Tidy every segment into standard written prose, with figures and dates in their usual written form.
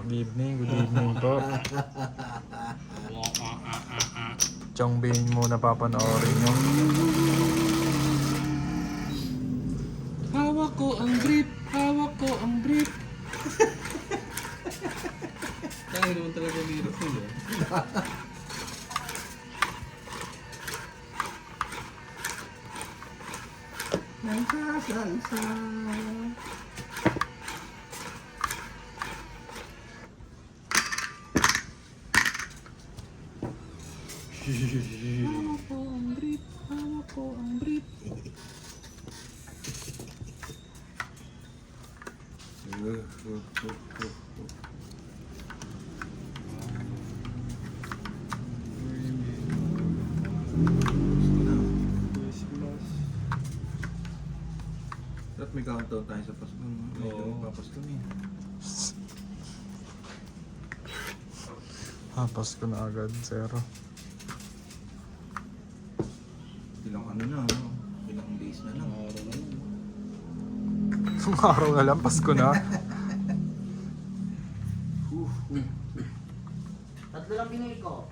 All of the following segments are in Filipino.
Good evening po. Chongbin muna papanoorin nyo. Hawak ko ang brief, hawak ko ang brief. Kaya naman talaga virus nila. Nagsasalsa. Hawak ko ang brief, hawak ko ang brief. Dapat may countdown tayo sa Pasko. Oo. Papasko niya. Pasko na agad, zero. Ilang ano na, no? Ilang days na lang. Araw na yun. Araw na lang, Pasko na. Tatlo lang binili ko.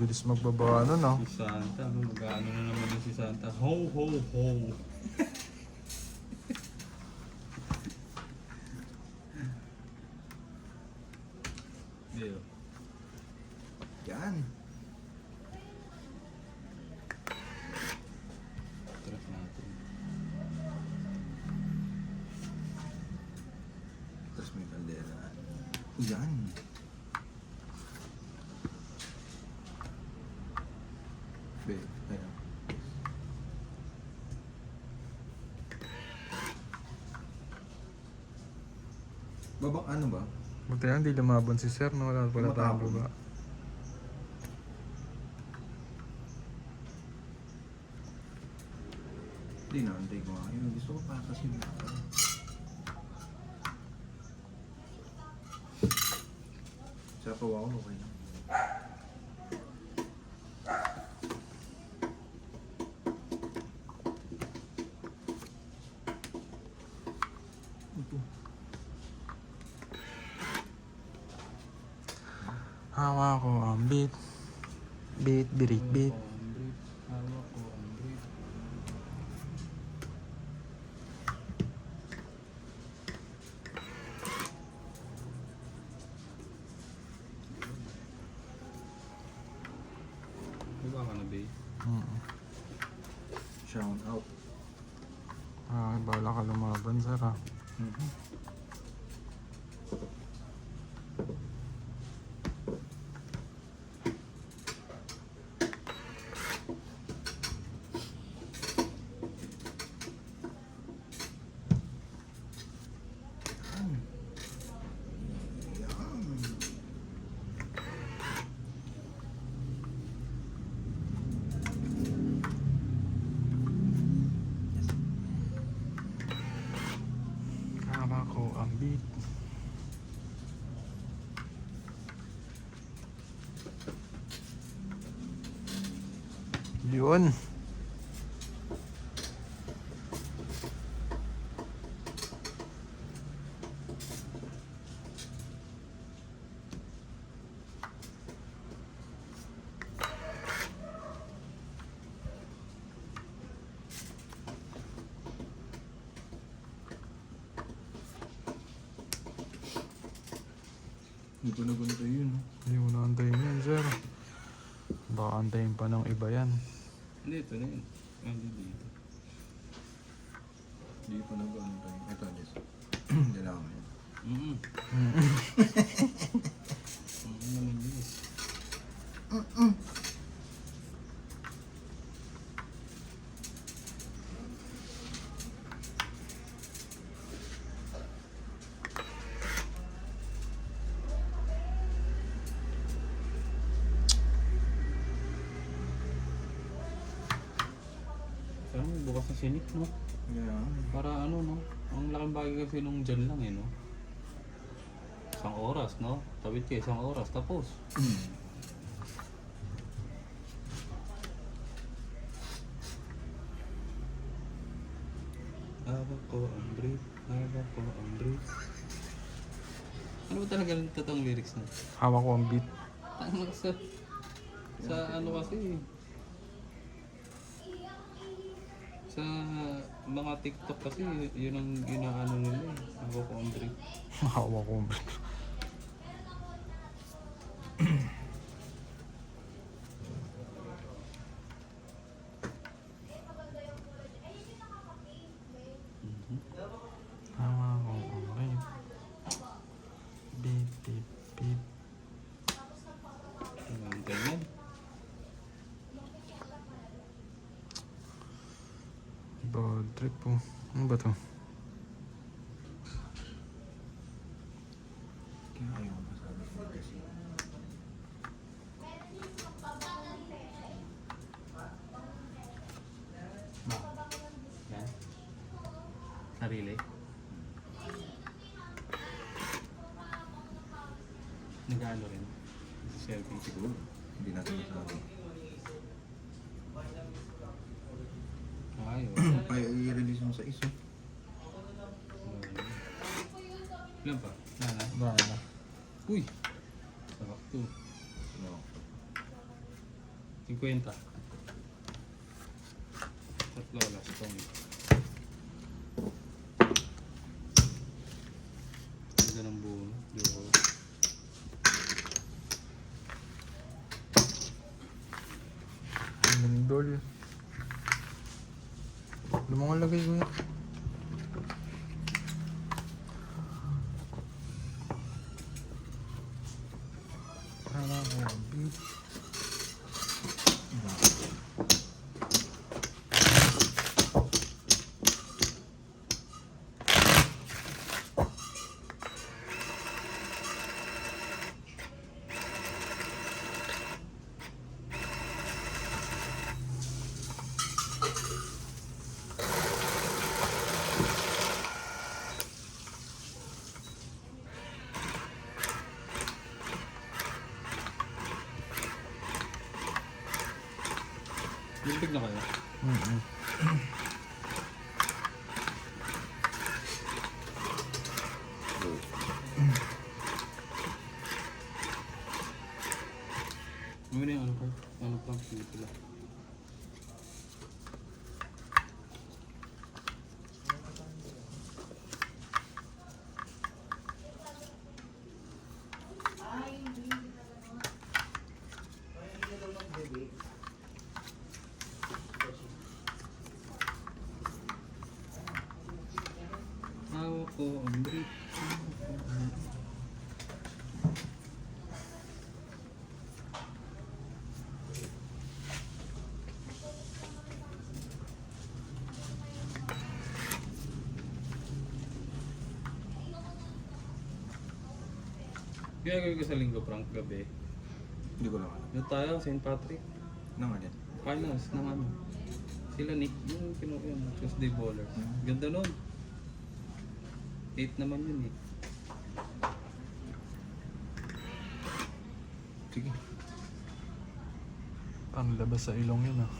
Bilis magbaba ano, no? Si Santa, mag-ano na naman yung si Santa. Ho, ho, ho. Deo. Yan. Trap natin. Tapos may kaldera. Yan. Ayan. Babak ano ba? Buti na hindi lumaban si Sir, no? Wala tayong Tumatapon. baba. Hindi na, antay ko nga. Ayun, gusto ko patas yung baka. Sapaw ako, okay lang. Ito. Hawa ko ang beat. Beat, birik, beat. Hawak ko ang brief. Diba ka na, babe? Shout out. Bala ka lumaban, Sir, ha? Hawa ko ang beat. Yun. Hindi ko na ganito yun. Hindi mo na antayin yan, Sir. Baka antayin pa ng iba yan. Hindi, ito na yun. Hindi dito. Hindi ko na ganito. Ito, Jess. Hindi na ako yun. Ano naman yun? Saan mo bukas na sinik, no? Yeah. Para ano, no? Ang laking bagay kasi nung dyan lang, eh, no? Isang oras, no? Tawid ka, isang oras, tapos. Hawak ko ang brief, hawak ko ang brief. Ano ba talaga ang totoong lyrics na? Hawak ko ang beat. Ano sa ano kasi sa mga TikTok kasi yun ang ano nila eh. Ako ko ang brief. Hawak ko ang beat. Hawak ko ang beat. Beat, beat, beat. Ang ganyan. Bad trip po. Ano ba to? Kaya ayaw masabi ko kasi. Yan. Sarili. Nag-ano rin. Selfie. Siguro, hindi natin masabi. Ayun. Kaya i-release mo sa isa. Ilan pa? Nana? Bala. Uy! Sakto. No. 50. Tatlo last tong. Ganda ng buo. Yo. Lindol. Ano mga lagay ko yan? Hawak ko ang beat. Limpig na kayo? Ano na yung ano pa? Ano pa? Hindi pala. Hawak ko ang brief. Gagawin ko sa linggo prank gabi. Hindi ko lang alam. Doon tayo, St. Patrick. Nang alin? Finals ng ano. Sila Nick, yung yun, Tuesday Bowlers. Ganda nun. 8 naman yun eh. Sige. Ang labas sa ilong yun ah.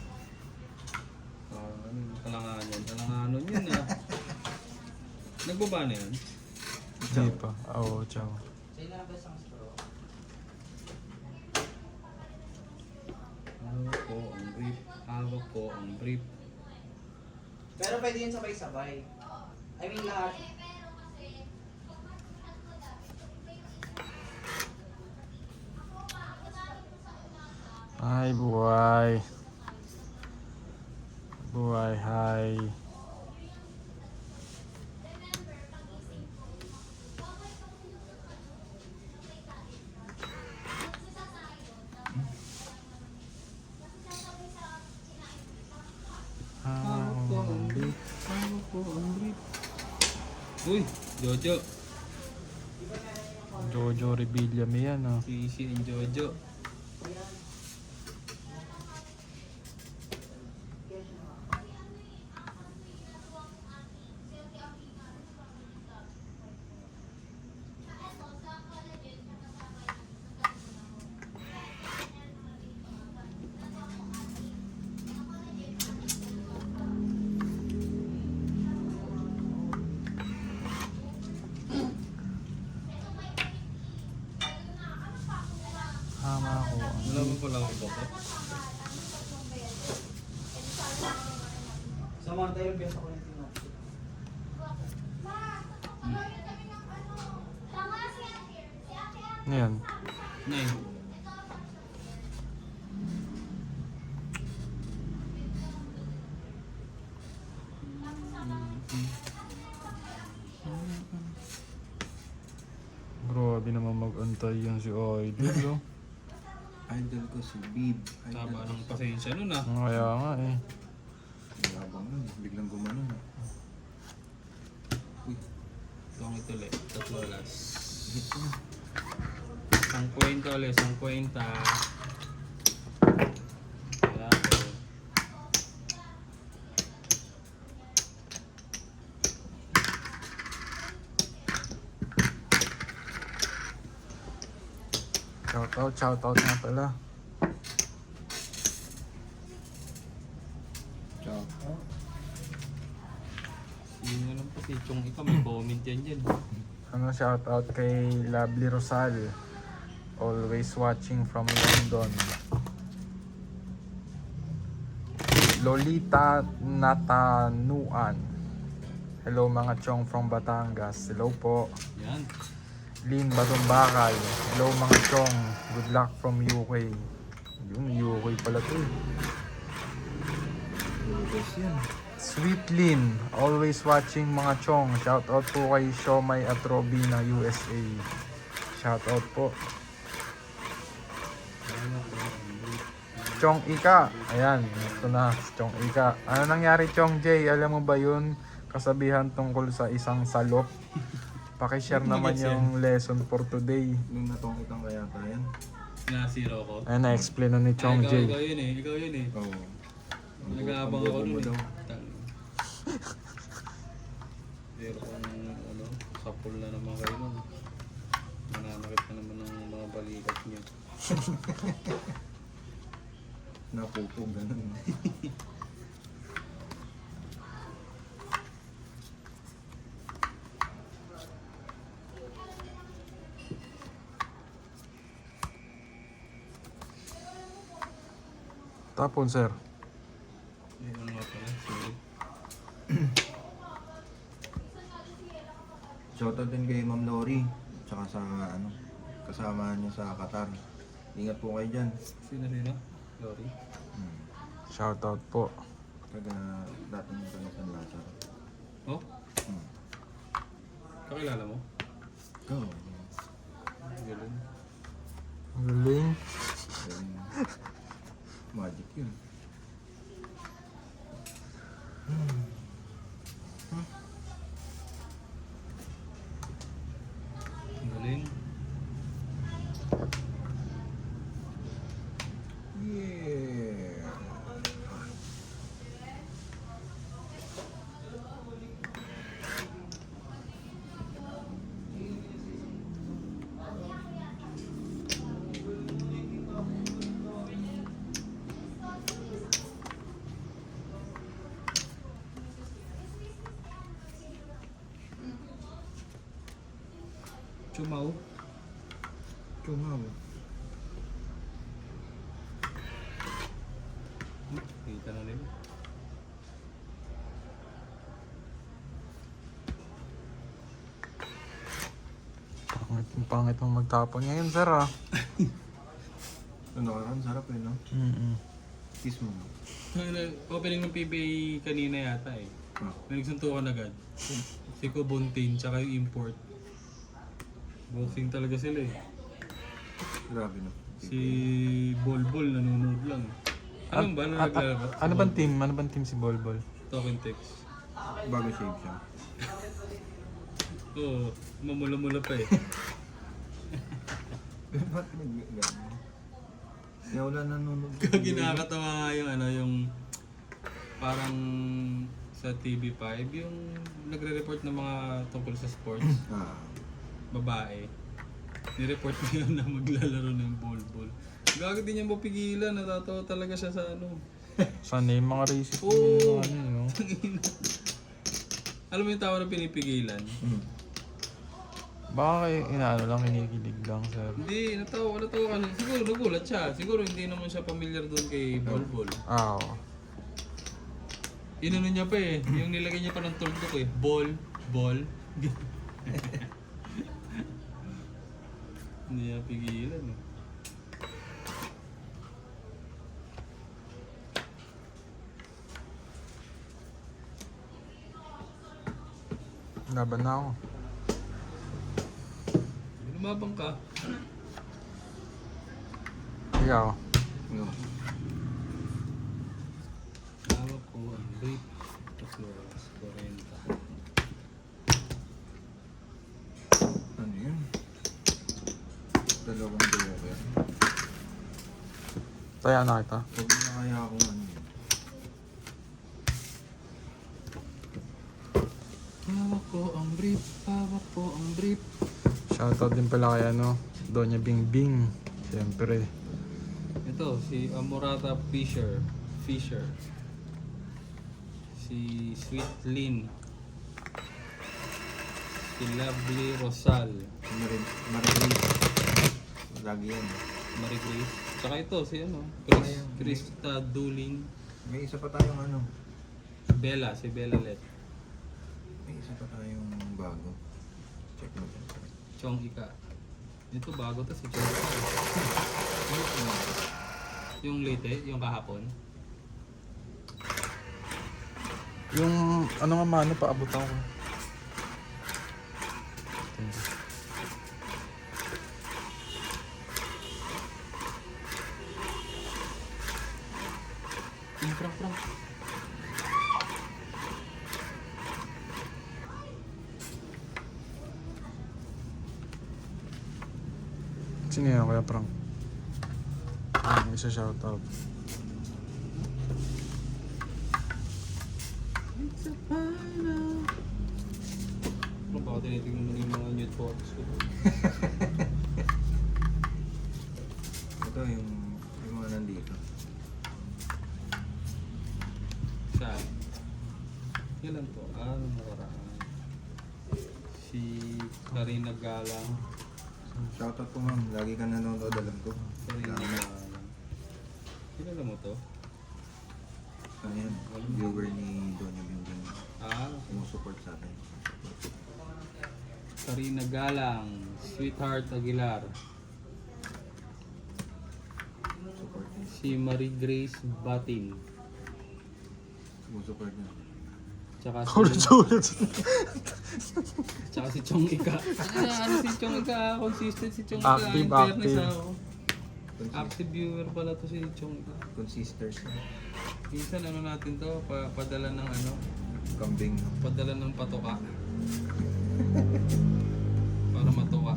Ano yung kalanganon yun ah. Nagbaba na yun? Hindi pa. Oo, ciao. Sa'yo na lang ba isang straw? Hawak ko ang brief. Hawak ko ang brief. Pero pwede yun sabay-sabay. I mean lahat. Ay, buhay. Buhay, hi. Hawak ko ang brief. Hawak ko ang brief. Uy! Jojo! Jojo Rebilla mo yan ah. Si and Jojo. Wala mo pala ako iba pa. Samantha yung biyasa ko yung tinok. Ano yan? Nine. Grabe naman mag-antay yan si Idol, no? Idol ko si Bib. Tama ng pasensya nun ah. Kaya nga eh. Yabang nun. Biglang gumanon. Uy. Itong ito ulit. Tatlo alas. Hit na. 50 ulit. 50. Kaya ako. Shoutout nga pala. Ciao. Yung alam po si Chong ikaw may comment yan dyan. Ano, shoutout kay Lovely Rosal. Always watching from London. Lolita Natanuan. Hello mga chong from Batangas. Hello po. Yan. Lynn Batumbakal. Hello mga chong. Good luck from UK. Yun, UK pala to eh. Lucas yan. Sweet Lynn. Always watching mga chong. Shoutout po kay Shomai at Robby na USA. Shoutout po. Chong Ika. Ayan, ito na, Chong Ika. Ano nangyari, Chong J? Alam mo ba yun? Kasabihan tungkol sa isang salop. Pakishare naman yung lesson for today. Nung natong itang kaya tayan. Nasiro ko. Ayan, na-explain na ni Chong J. Ikaw yun eh. Ikaw yun eh. Oo. Nag-aabang ako nun daw. eh. Pero kung ano, sapul na naman kayo nun. Mananakit na naman ng mga balikat niyo. Napupog, ganun. Tapon, sir. Ayun nga pala. Sorry. Shoutout din kay Ma'am Lori. Tsaka sa ano, kasama niya sa Qatar. Ingat po kayo dyan. Sino? Lori? Shoutout po. Taga dating taga San Lazaro. Oh? Kakilala mo? Go. Galing. Ang galing. Galing. Magic yun. Galing. Yeah. Chumaw. Chumaw. Kita na nila. Pangit mong magtapon ngayon, sir, ah. Ano ka ron? Sarap eh, no? Kiss mo. Opening ng PBA kanina yata eh. Ah. May nagsuntukan agad. Si Kubuntin, tsaka yung import. Boxing talaga sila eh. Grabe no. Si Bolbol nanonood lang. Alam ba na naglalaro? Ano bang team? Ano bang team si Bolbol? Talking text. Bago shave siya. Oo, mamula-mula pa eh. Ba't nag-gano'n? Kaya wala nanonood. Ginakatawa nga yung ano, yung parang sa TV5, yung nagre-report ng mga tungkol sa sports, Ah. babae. Ni-report niya na maglalaro ng Bolbol. Gagawin din niya mapigilan, natatawa talaga siya sa ano. Sana yung mga racist Oo. yung ano, no? Alam mo yung tawa na pinipigilan? Baka kayo inaano lang, kinikilig lang, sir. Hindi, natawa kasi. Siguro nagulat siya. Siguro hindi naman siya familiar doon kay Bol. Ah, oo. Inano niya pa eh. Yung nilagay niya pa ng tuldok eh. Bol. Hindi niya pigilan eh. Laban na ako. Lumabang ka. Ikaw. Yo. Hawak ko ang brief. Tapos 40. Ano yun? Dalawang joker. Taya na kita. Huwag na kaya akong ano yun. Hawak ko ang brief. Hawak ko ang brief. Shoutout din pala kay ano, Doña Bingbing. Siyempre. Ito, si Amorata Fisher. Si Sweet Lynn. Si Lovely Rosal. Marilis. Lagi yan. Marie Grace. Tsaka ito, si ano, Krista Duling. May isa pa tayong ano. Bella, si Bella Let. May isa pa tayong bago. Check mo dyan. Chong Ika. Ito bago to si Chong Ika. Yung late, yung kahapon. Yung ano nga mano, paabutan ko. Yung prank. Sino yan, Kuya Frank? Ah, may isa shoutout. Ano ba ako tinitingnan mo yung mga nude photos ko? Ito yung mga nandito. Saan? Kailan to? Ano nakaraan? Si Karina Galang. Shoutout po ma'am. Lagi ka nanonood, alam ko. Karina Salamat. Galang. Kilala mo to? Ano yan? Viewer ni Doña Bingbing. Sumusupport sa atin. Karina Galang. Sweetheart Aguilar. Support niya. Si Marie Grace Batin. Sumusupport niya. Tsaka Ulit. Tsaka si Chong Ika. Ano si Chong Ika? Consistent si Chong Ika. Active, In fairness active. ako. Active viewer pala to si Chong Ika. Consisters. Minsan ano natin to, padala ng ano, Kambing. padala ng patoka. Para matuwa.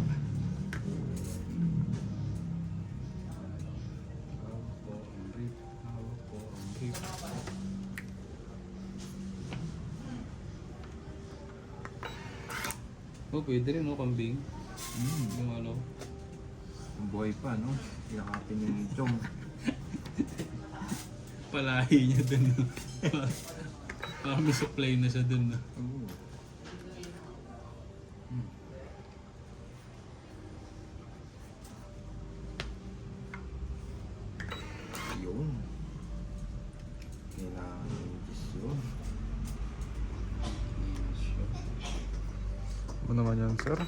Hawak ko ang brief. Hawak ko ang brief. Oh, pwede rin no, kambing. Yung ano. Ang buhay pa, no? Pinakapin ni Chong. Palahi niya dun. No? Parang may supply na siya dun. No? Oo. Yun. Kailangan yung kiss yun. Ano naman yan, sir?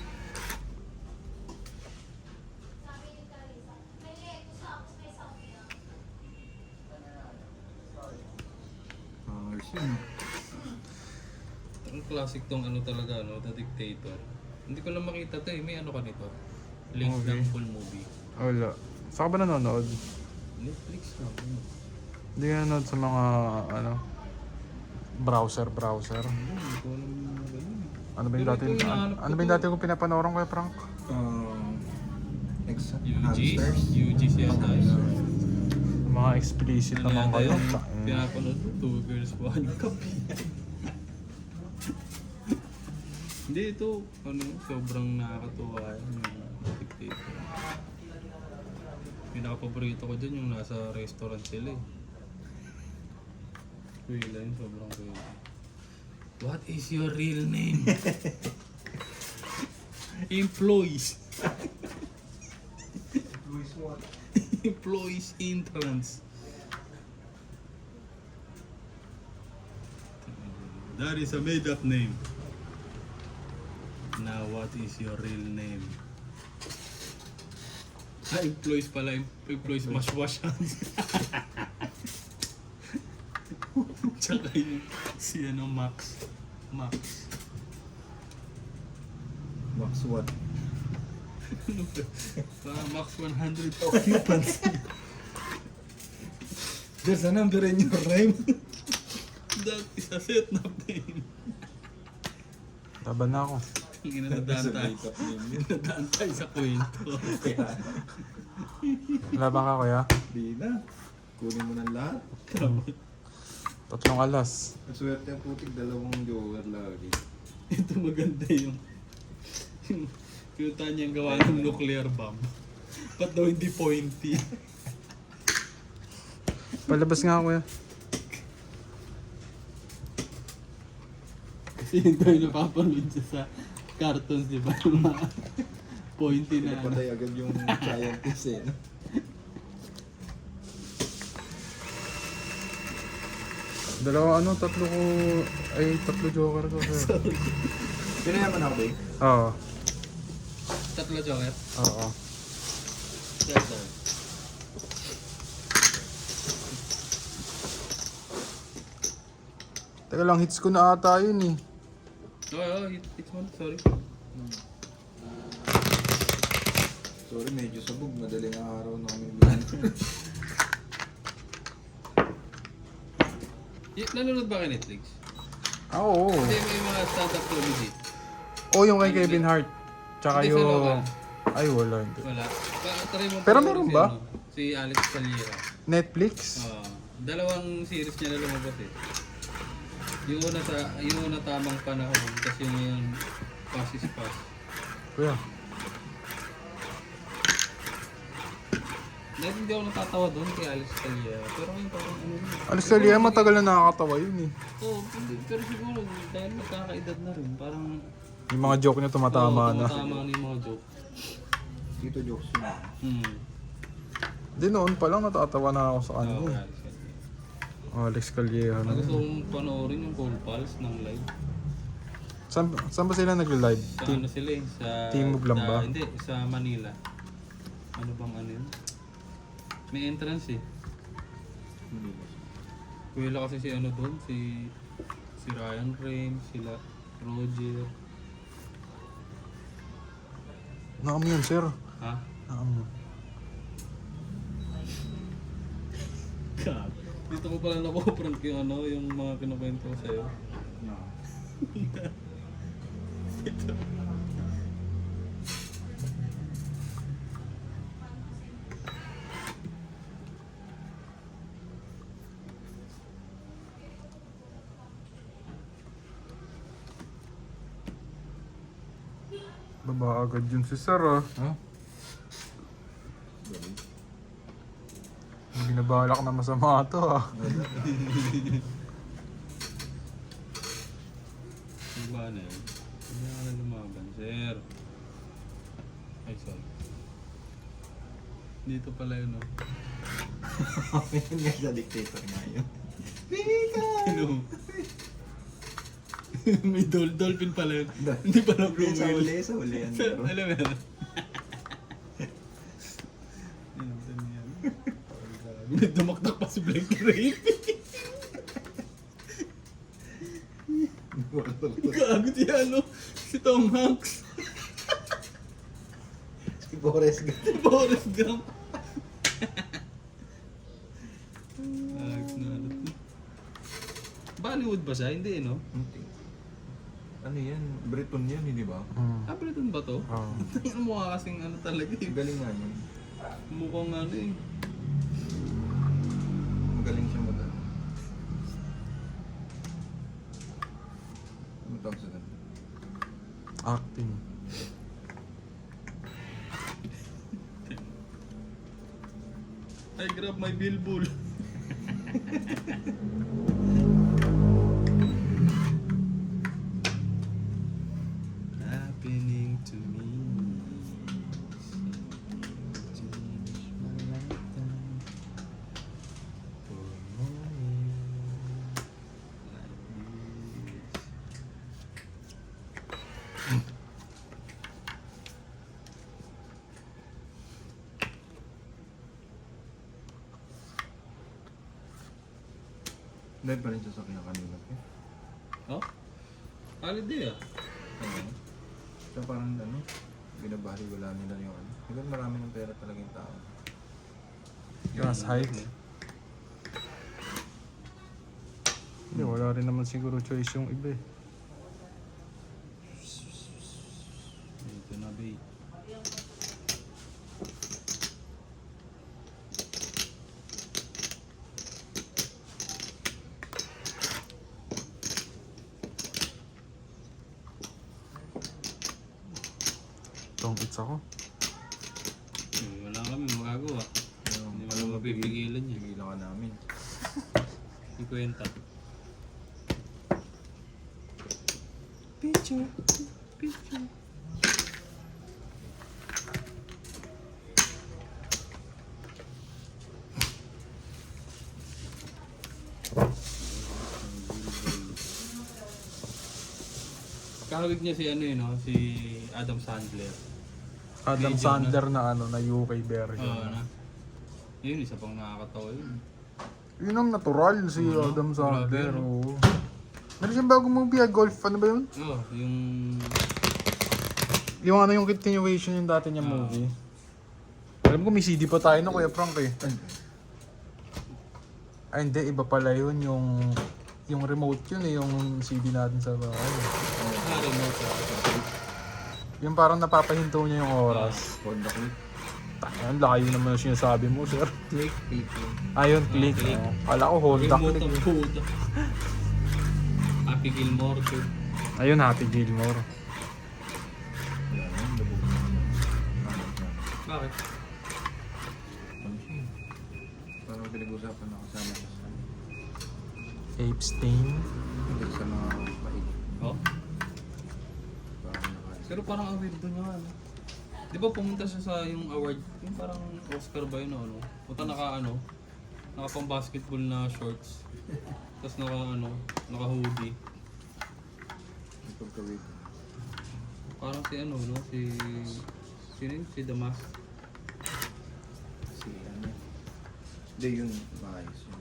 Hangers yun. Ang classic tong ano talaga, no? The Dictator. Hindi ko lang makita to eh. May ano ka nito? Link Okay. ng full movie. Wala. Saan ka ba nanonood? Netflix na. Hindi ka nanonood sa mga, ano, browser. Hindi ko alam yung mga ganun. Ano ba yung Pero dati, ito, hinahanap ano ko ba yung to. dati kong pinapanoran, Kuya Frank? Hamsters. UG's yata yun. Mga explicit Ano naman yata kayo. yun? Ta- Pinapanood ko, 2 girls, 1 cup. Hindi, ito, ano, sobrang nakakatuwa yun, yung Dictator. Pinaka-paborito ko dyan yung nasa restaurant sila eh. Kuwila yun, sobrang kuwila. What is your real name? Employees. Luis what? Employees entrance. That is a made-up name. Now, what is your real name? Employees pala. Employees wash hands. Tsaka yung si Max. Max. Max what? Max 100 occupancy. There's a number in your name. That is a set of name. Laban na ako. Nadaan tayo sa kwento. Laban ka kuya? Di na. Kunin mo ng lahat. 3 alas. Maswerte ang putik, 2 joker lagi. Ito maganda yung kita niyang gawa ng nuclear bomb. Ba't daw hindi pointy? Palabas nga kuya. Kasi yun daw yung napapanood siya sa cartoons, di ba? Yung mga pointy na ano. Pinapatay agad yung scientist eh. No? Tatlo joker ko sir. Pinayaman ako ba eh? Oo. Tatlo joker? Oo. Yes, sir. Teka lang, hits ko na ata yun eh. It's one, sorry. Sorry, medyo sabog. Madaling araw na kami bilan. Nanonood ba kayo Netflix? Oo. Hindi, may mga stand-up comedy. Yung kay Kevin Hart. Tsaka Hindi, sa local. Ay, wala. Hindi. Wala. Try mo Pero pa meron si, ba? Si Alex Calera. Netflix? Dalawang series niya na lumabas eh. Yung una tamang panahon, kasi yung Pass is Pass. Kuya. Dahil hindi ako natatawa doon kay Alex Calera. Pero yung parang ano yun. Alis Kalia, matagal na nakakatawa yun eh. Oo, pero siguro dahil magkakaedad na rin, parang Yung mga joke niya tumatama na. tumatama na yung mga joke. Dito jokes yun. Di noon pa lang natatawa na ako sa Oo, kanya. Alex Calera. Alex Calieja na Gusto yun. kong panoorin yung Cold Pulse ng live. Saan ba sila nagla-live? Sa ano sila eh? Sa... Timog lang ba? Hindi, sa Manila. Ano bang ano yun? May entrance eh. Hindi ba? Kuwela kasi si ano doon, si Ryan Reigns, sila Roger. Nakam yun, sir. Ha? Nakam. God. Dito ko pala napaprank yung ano, yung mga kinukwento ko sa'yo. No. Baba agad yun si sir ah. Ha? Binabalak na masama to ah. Ano ba na yun? Hindi na ka na lumaban, sir. Ay, sorry. Dito pala yun, oh. Yun nga sa dictator nga yun. Ano? May dolphin pala yun. Hindi pala blue Sa whale. uli, sa uli yan. Sir, bro. alam mo yan. Saan yan? May dumaktak pa si Blake Ray. Gago si ano? Si Tom Hanks. Si Boris Gump. Si Boris Gump. Alex na ano to. Bollywood ba siya? Hindi, no? Ano yan? Breton yan, hindi ba? Ah, Britain ba to? Oo. Ang mukha kasing ano talaga eh. Galing nga yun. Mukhang ano eh. Magaling siya mag ano tawag sa ganun? Acting. I grab my billbull. Happening to me. Dahil pa rin sasakyan kanina. Oh? Holiday ah. Oo. So parang ano, binabali wala nila yung ano. Diba marami ng pera talaga yung tao. Gas hike. Hindi, wala rin naman siguro choice yung iba eh. Ito na, babe. Tong it's ako. Wala kami magagawa. Hindi mo naman mapipigilan niya. Pigilan ka namin. Ikwenta. Picture. Picture. Kahawig niya si ano yun, no? Si Adam Sandler. Adam Medyo, Sandler na ano, na UK version. Oo, na. Yun, isa pang nakakatawa yun. Yun ang natural si Oo, Adam grabe, Sandler. no? Oo. Meron siyang bagong movie, golf. Ano ba yun? Oo, yung... Yung ano yung continuation yung dati niyang movie. Alam ko may CD pa tayo na Kuya Frank eh. Ay hindi, iba pala yun. Yung remote yun eh, yung CD natin sa bahay. remote. Yung parang napapahinto niya yung oras. Honda Click. Ang layo naman yung sinasabi mo, sir. Click, click. Ayun, click. Click. Oh. Kala ko Honda Remote click. ang eh. puta. Happy Gilmore too. Ayun, Happy Gilmore. Yan, yung lubog na. Hanap na. Bakit? Ano siya? Parang pinag-usapan na kasama sa Ape Stain. hindi sa mga pahig. Oh? Parang naka- Pero parang aware doon nga, ano? Di ba pumunta siya sa yung award, yung parang Oscar ba yun, ano? Punta naka pang basketball na shorts. Tapos naka hoodie. yung pagkawig. Parang si ano, no? Sino yun? Si Damas. Si ano? Hindi yun, maayos yun.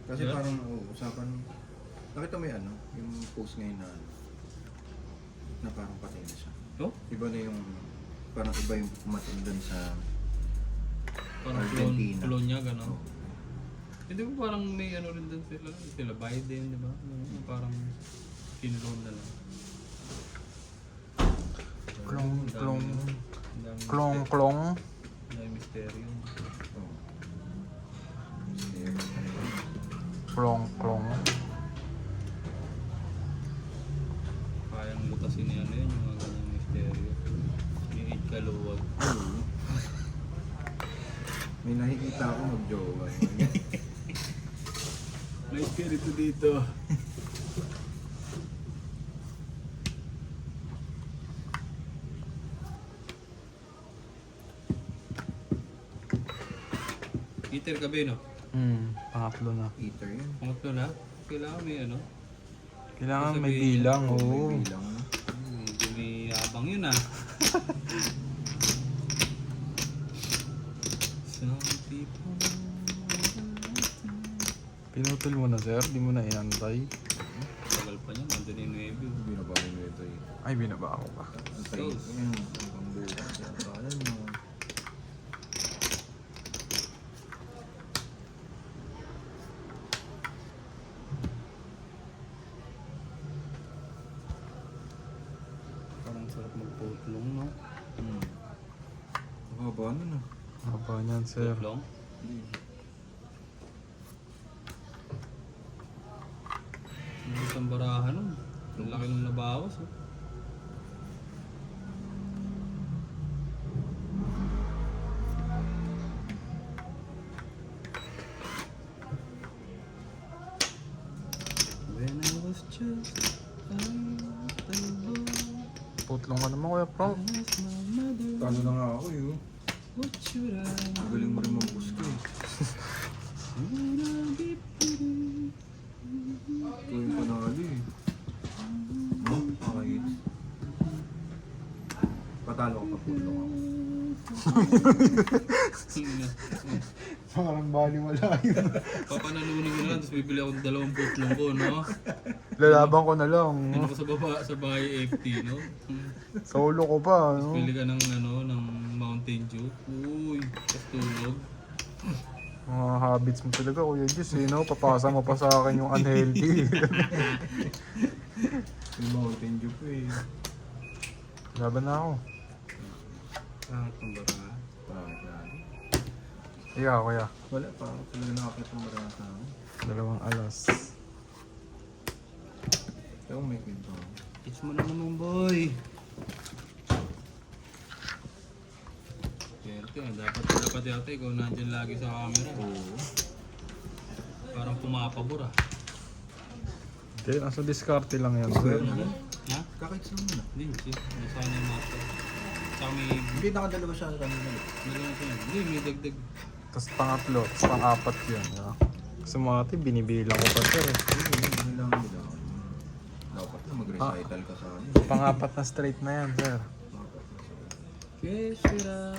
Kasi Yeah? parang usapan, nakita mo yung ano, yung post ngayon na ano, na parang patay na siya. Oh? Iba na yung, parang iba yung pumatay dun sa Parang Argentina. clone niya, gano'n. Oh. Hindi ba parang may ano rin din sila Biden, di ba? Yung parang kinulong na lang. Klong, Ang dami- klong. ang dami Klong, mister- klong. ang dami misteryo. Oh. Serious na yun. Klong, klong. Kayang lutasin niya ano yun, yung mga ganyang misteryo. Yung 8 kaluwag. Oo. May nakikita ako mag-jowa. Nice ka dito. Peter Gabi, no? Pangatlo na. Eater yun. Pangatlo na? Kailangan may ano? Kailangan may Sabihin bilang, May oo. bilang, no? Medyo may abang yun, ah. Some people... Pinutol mo na, sir. Di mo na inantay. Tagal pa niya, nandun yung Nuevo. Binabago mo ito eh. Ay, binaba ako pa. Antay ko yun. Hanggang bukas. Kaya mo. Parang sarap magputlong, no? Haba na na. Haba niyan, sir. Putlong? Ang isang barahan nun. Ang laki nung nabawas, oh. When I was just a little boy, Putlong ka naman, Kuya Frank. I asked my mother, Talo na nga ako eh. what should I do? Galing mo rin mag-push ko eh. Would I be pretty? Ikaw yung panalo eh. No? Pakahit. Patalo ko pa pulo ako. Parang bali wala yun. Papanalunin ko na lang, tapos bibili ako ng 2 putlong ko, no? Lalaban ko na lang. Ano ko sa baba, sa bahay FT, no? Solo ko pa, Tapos no? pili ka ng, ng Mountain Dew. Uy, tapos tulog. Mga habits mo talaga, Kuya Jess, eh, no? Papasa mo pa sa akin yung unhealthy. Yung Mountain Dew ko eh. Laban na ako. Ah, kumbara. Ikaw, Kuya. Wala pa ako talaga nakakita ng marami sa akin. 2 alas. Pero may kwento ako. It's mo na naman, boy. Swerte, dapat yata ikaw nandiyan lagi sa camera. Oo. Parang pumapabor ah. Hindi, nasa diskarte lang yan. Square Sir. na lang. Ha? Kakits lang muna. Hindi, nasa ano yung master. Saka may... Hindi nakadalawa siya kanina. Meron siya. Hindi, may dagdag. Tapos pangatlo, tapos pang-apat yun. Yeah. Kasi mga ate, binibilang ko pa sir. Eh. Hindi lang nila. Dapat na mag-recital ka sa akin. Pang-apat na straight na yan, sir. Que será?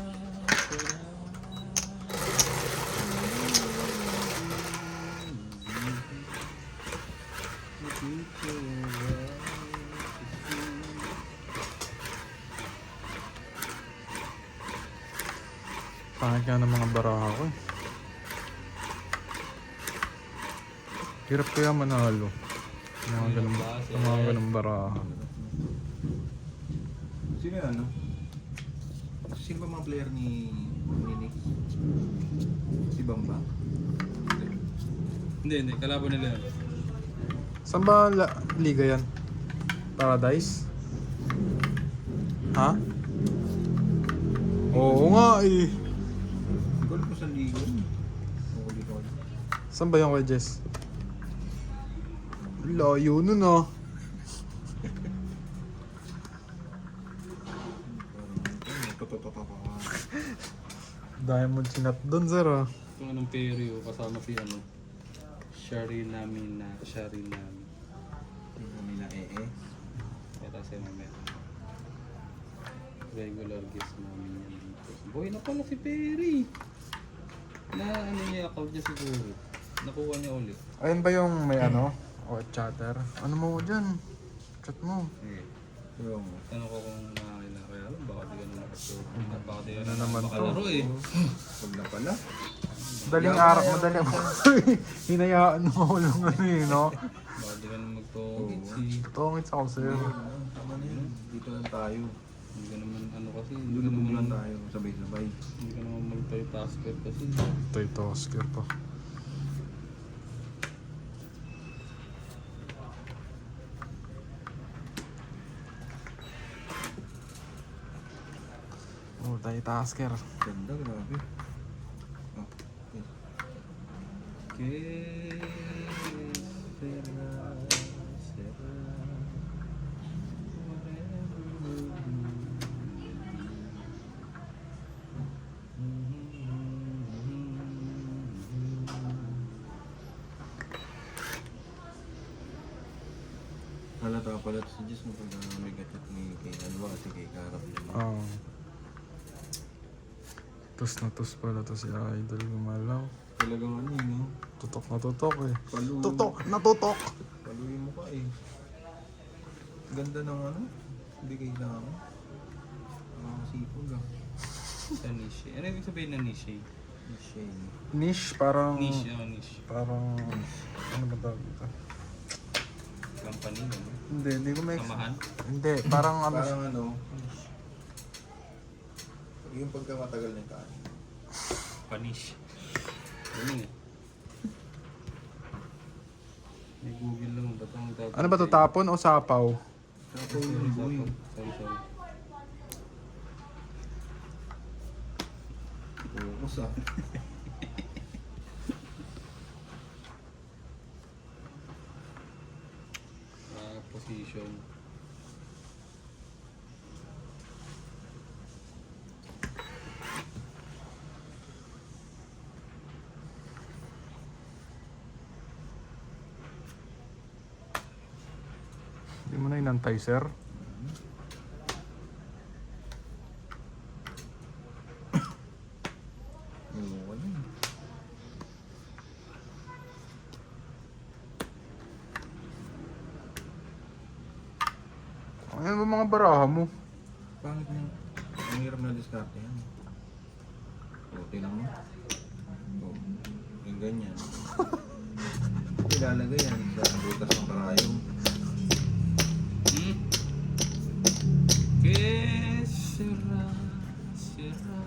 Pangit nga ng mga baraha ko eh. Hirap kaya manalo. Yung mga ganun baraha. Sino yan, ano? Sino ba mga player ni Nick? Si Bamba? Hindi, kalaban nila yun. Saan ba liga yan? Paradise? Ha? Oo nga eh. Goal ko sa ligo. Oo, dito ako. Saan ba yung kay Jess? Layo nun ah. Nagtototota pa ka. Diamond chinat doon sir ah. Kung anong peryo, kasama si Sharinami. Yung kami na Kaya siya mamaya. Regular guest namin yan dito. Boy na pala si Perry. Na ano niya, account niya siguro. Nakuha niya ulit. Ayun ba yung may ano? O chatter? Ano mo dyan? Chat mo. Yung Tanong ko kung nakakailan kaya alam, baka di ka na nakasur. Baka di ka Ano na naman makalaro eh. pag na pala. Madaling araw, madaling hinayaan mo ako lang ano eh, no? Baka di ka na magtongits eh. Tungits ako sir. Tama na yun. Dito lang tayo. Hindi ka naman ano kasi. Hindi ka Lulubog naman lang tayo. Sabay-sabay. Hindi ka naman multitasker kasi. Ito ito, Oscar pa. Multitasker. Ganda, grabe. Oh, okay. Que será, será. Halata pala si Jess mo pag may gatchat ni kay ano ba kasi kay Karap yun. Oo. Tus na tus pala to si Idol gumalaw. Talagang ano yun, no? Tutok na tutok eh. Palu. Tutok na tutok! Paluin mo ka eh. Ganda ng ano? Hindi kailangan. Nakakasipol lang. Sa niche. Ano ibig sabihin ng niche? Shane. Niche parang... Niche, niche. Parang... Ano ba tawag dito? Company, ano? Hindi ko may... Samahan? Hindi, parang ano... Parang ano? Yung pagkamatagal ng kain. Panish. Ganun eh. May Google lang ba itong tawag? Ano ba to, tapon o sapaw? Tapos yun, boy. Sorry. Focus ah. Position. Hindi mo na inantay, sir. ba mga baraha mo? Pangit niya. Ang hirap na diskarte yan. O, tingnan mo. O, yung ganyan. Ilalagay yan sa butas ng karayom. Que será, será.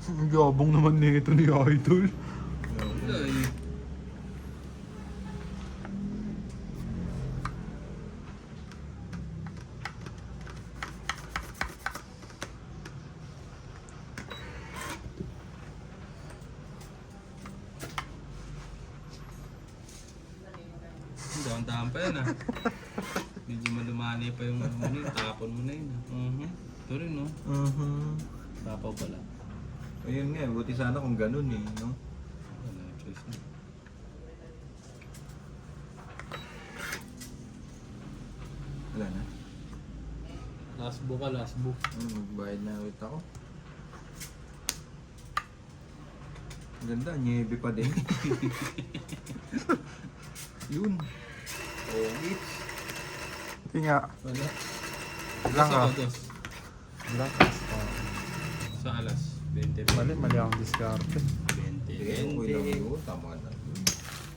Ang yabang naman nito ni Idol. Wala eh. Dahan-dahan pa yan ah. Medyo malumani pa yung ano yun, tapon mo na yun ah. Ito rin no, tapaw pala. Ayun nga, buti sana kung ganun eh, no? Wala choice na. Wala na. Last book ka, last book. Magbayad na ulit ako. Ang ganda, nyebe pa din. Yun. Oh, it's. Hindi nga. Wala. Lang ah. Dos. Lang Sa alas. 20. Mali ang diskarte. 20. Okay lang yun, tama na.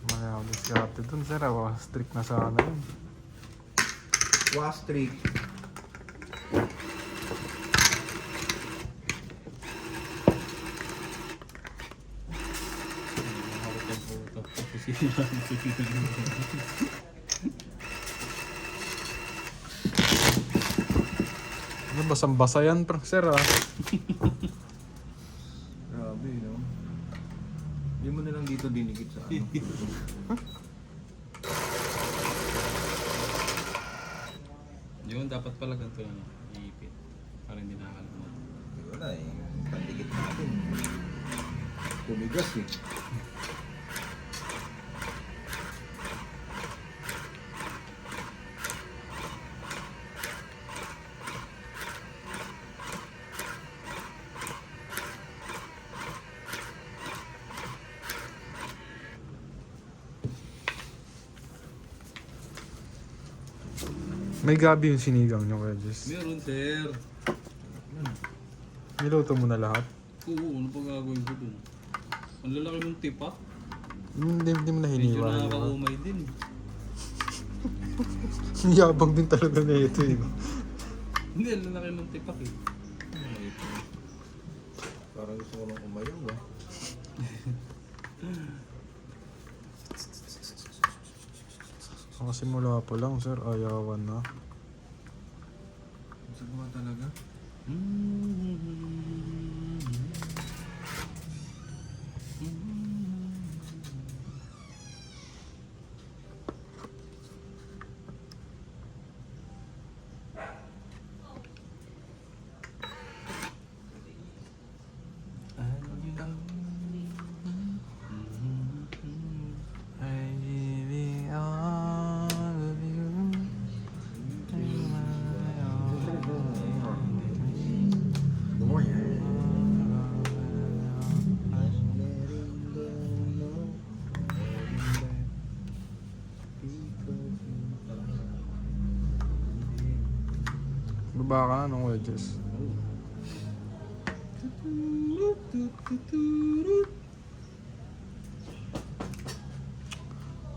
Mali ang diskarte dun, sir. Strict na sana yun. Was trick. Ano, basang-basa yan, sir ah. Grabe, no? Hindi mo na lang dito dinikit sa ano. Yun, dapat pala ganito na iipit. Para hindi nakakalimutan. Wala eh, pandikit natin. Tumigas eh. May gabi yung sinigang nyo, Kuya Jess. Meron, sir. Niluto mo na lahat? Oo, ano pa gagawin ko dun? Ang lalaki ng tip ah. Hindi mo na Medyo hiniwa. nakakaumay din. Yabang din talaga na ito eh. Hindi, ang lalaki ng tipak eh. Parang gusto ko nang umayaw ah. Kasi mula pa lang, sir. Ayawan na. Sagwa talaga. I give all of you. Baba ka na ng wedges.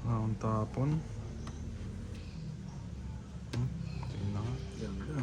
Ang tapon. Tingnan nga. Ganda.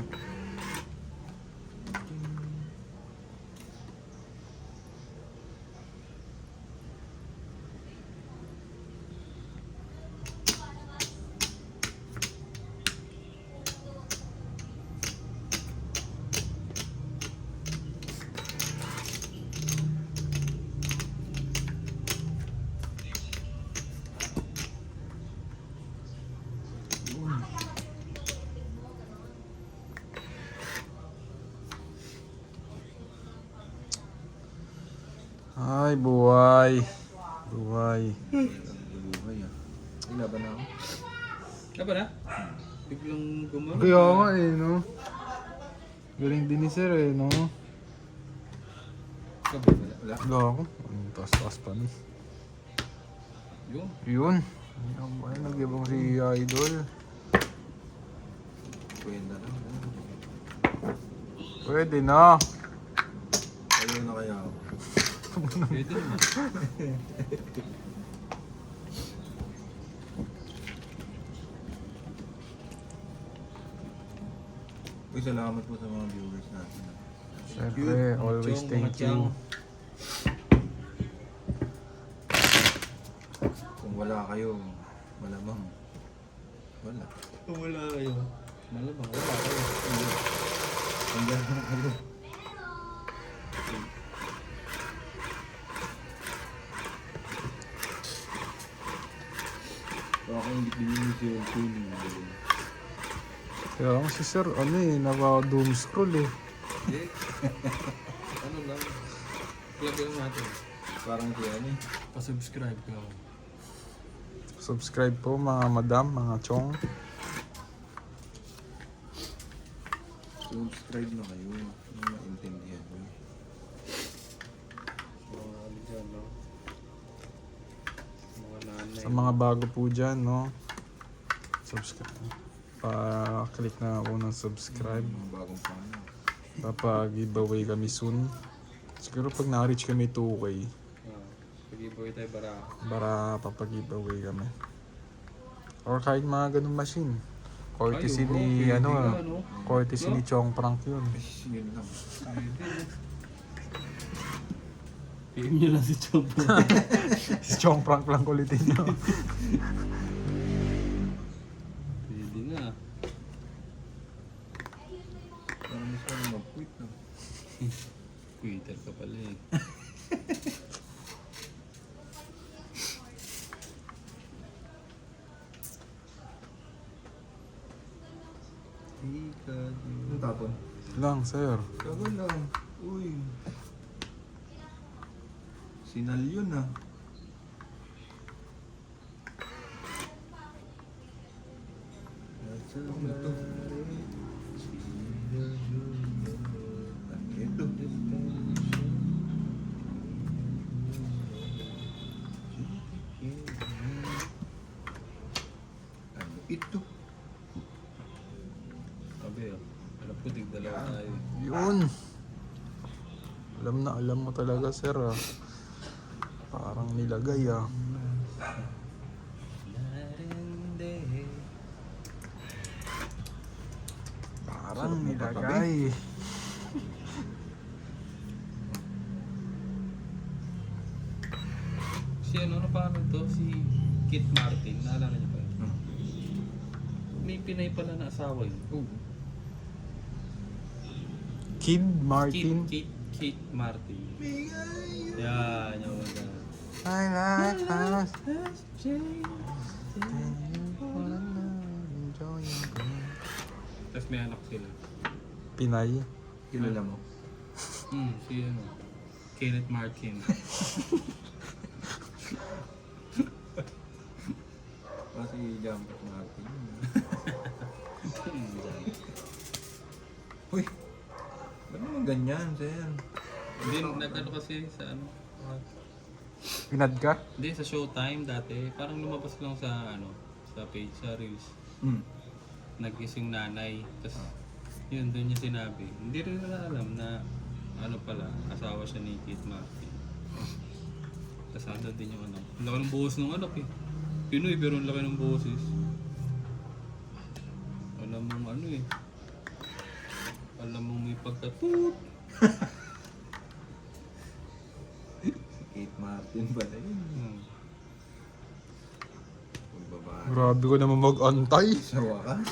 Ay, buhay. Buhay. Buhay ah. Ay, laban na ako. Kaba na? Biglang gumano. Kaya nga eh, no? Galing din ni sir eh, no? Kaba wala. Wala. Wala ako. Ang taas-taas pa ni. Yun. Yun. Ay, nag-ibang si Idol. Pwede na. Pwede na. Ayaw na kaya ako. Pwede naman. Uy, salamat po sa mga viewers natin. Siyempre, always Chong, thank mga chong. you. Kung wala kayo, malamang wala. Kung wala kayo. Malamang wala kayo. Hanggang lang kayo. Baka hindi pinili si Elton. Kaya ako si Sir, ano eh, naka-doom scroll eh. Hindi. Ano lang. Plug lang natin. Parang si ano eh. Pa-subscribe ka. Subscribe po mga madam, mga chong. Subscribe na kayo. Yung maintindihan ko. Mga ano dyan, no? Mga nanay. Sa mga bago po dyan, no? Subscribe. Pa-click na ako ng subscribe. Mga bagong pano. Papa-giveaway kami soon. Siguro pag na-reach kami 2K, Pag-giveaway tayo bara. para papag-giveaway kami. Or kahit mga ganung machine. Courtesy Ay, oo, ni, pwede ano, nga, no? courtesy No? ni Chong Prank yun. Yun lang. PM nyo lang si Chomp. Si Chong Prank lang kulitin nyo. Pwede nga. Parang mas parang mag-quit no? Twitter ka pala eh. Anong tapon? Lang, sir. Tagal lang. Uy. Sinal yun ah. Ano to? Ano ito? Ano ito? Sabi oh. Alam ko, tig-dalawa tayo. Yun. Alam mo talaga, sir. Ah. Parang nilagay ah. Parang Sarap nilagay. Si ano pa to? Si Kit Martin. Naalala niyo ba yun? May Pinay pala na asawa yun. Kid Martin. Kit Martin. Yan, yung wala. I like us. Tapos may anak sila. Pinay. Kilala mo? Si ano. Kenneth Martin. Kasi jumper natin. Uy! Ba't naman ganyan, sir? Hindi, nag-ano kasi sa ano. Pinad ka? Hindi, sa Showtime dati. Parang lumabas lang sa ano. Sa page, sa Reels. Hmm. Nag-ising nanay. Tapos, yun, doon niya sinabi. Hindi rin nila alam na ano pala, asawa siya ni Kit Martin. Tapos ano din yung anak. Ang laki ng buhos ng anak eh. Pinoy pero ang laki ng boses. Alam mong ano eh. Alam mong may pagkatut. Kate Martin pala yun. Pagbabae. Grabe ko naman mag-antay. Sa wakas.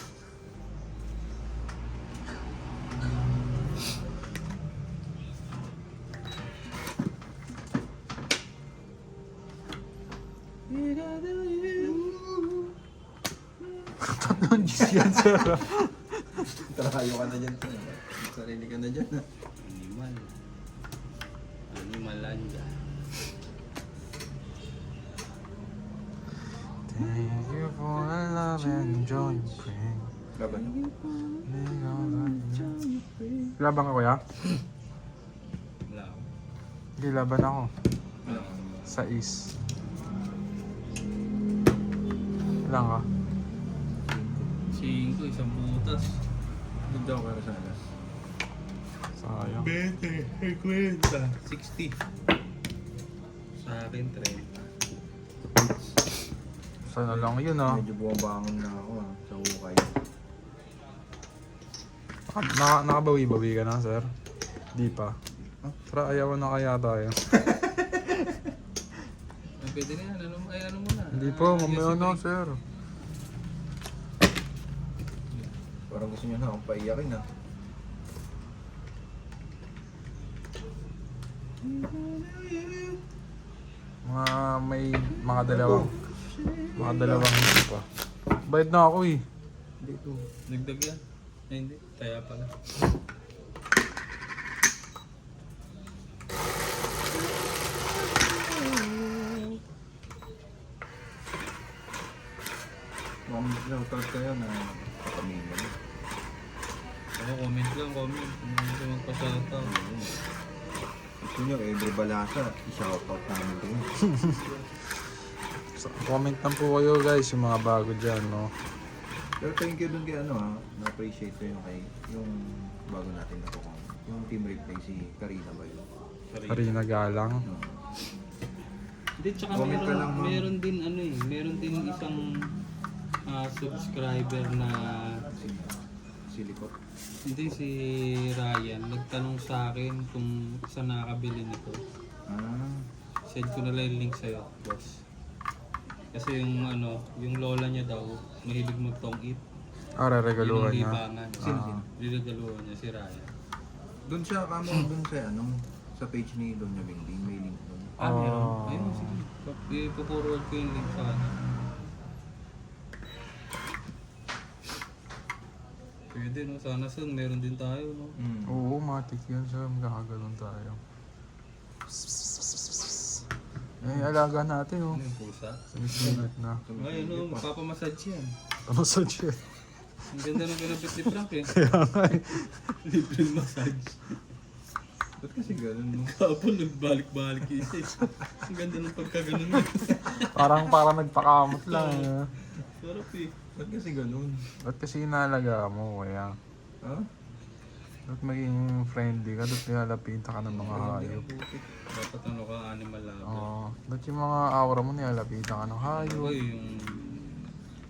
Tatlong G's yan, sir. Tarayo ka na dyan, sir. Sarili ka na dyan. Animal. Animalanda. Thank you for the love and joy you bring. Laban. Laban ka, kuya? Wala ako. Hindi, laban ako. Wala ako. Sa is. Ilang ka? 5, isang butas. Ganda ako para sa alas. Sayang. 20, 60. Sa akin, 30. Sana lang yun ah. Medyo bumabangon na ako sa hukay. Nakabawi-bawi ka na, sir? Di pa. Tara, ayawan na kaya tayo. Ay, pwede na yan. Ano mo na? Hindi po, mamaya na, sir. Parang gusto niya na akong paiyakin ah. Mga dalawang hindi pa. Bayad na ako eh. Hindi ito. Dagdag yan. Ay, hindi. Kaya pala. Shoutout kayo na kapamilya mo. Ako, comment lang, comment. Kung gusto magpa-shoutout. Gusto nyo, every balasa, i-shoutout namin kayo. Comment lang po kayo guys, yung mga bago dyan, no? Pero thank you dun kay ano ha, na-appreciate ko yung kay, yung bago natin na po. Yung team replay si Karina ba yun? Karina Galang. Hindi, tsaka Comment ka lang, ma'am. meron din ano eh. Meron din isang subscriber na Silikot. hindi si Ryan. Nagtanong sa akin kung saan nakakabili nito. Ah, Send ko na lang yung link sa'yo, boss. Kasi yung ano, yung lola niya daw, mahilig magtong-it. Regaluhan Yung niya. libangan. Sino? Ligaluhan niya si Ryan. doon siya kamo doon sa ano, sa page ni Donya Bingding, may link doon. Meron. Ah. Ayun, sige. Ipupurward ko yung link sa kanya. Pwede no, sana soon meron din tayo no. Oo, matik yan, sir. Magkakagalon tayo. Alaga natin, oh. Ano yung pusa? Sumisilip na. Ayun no, magpapamassage yan. Massage yan. Ang ganda ng kinapit ni Frank eh. Kaya nga eh. Libre massage. Ba't kasi ganun no? Kapon nagbalik-balik isa. Ang ganda ng pagkaganon niya. Parang nagpakamot lang. Eh. Sarap eh. Ba't kasi ganun? Ba't kasi inalaga mo, kaya? Ha? Ba't maging friendly ka? Ba't nilalapita ka ng mga hayop? Dapat ano ka, animal lover. Oo. Ba't yung mga aura mo nilalapita ka ng hayop? Ako yung...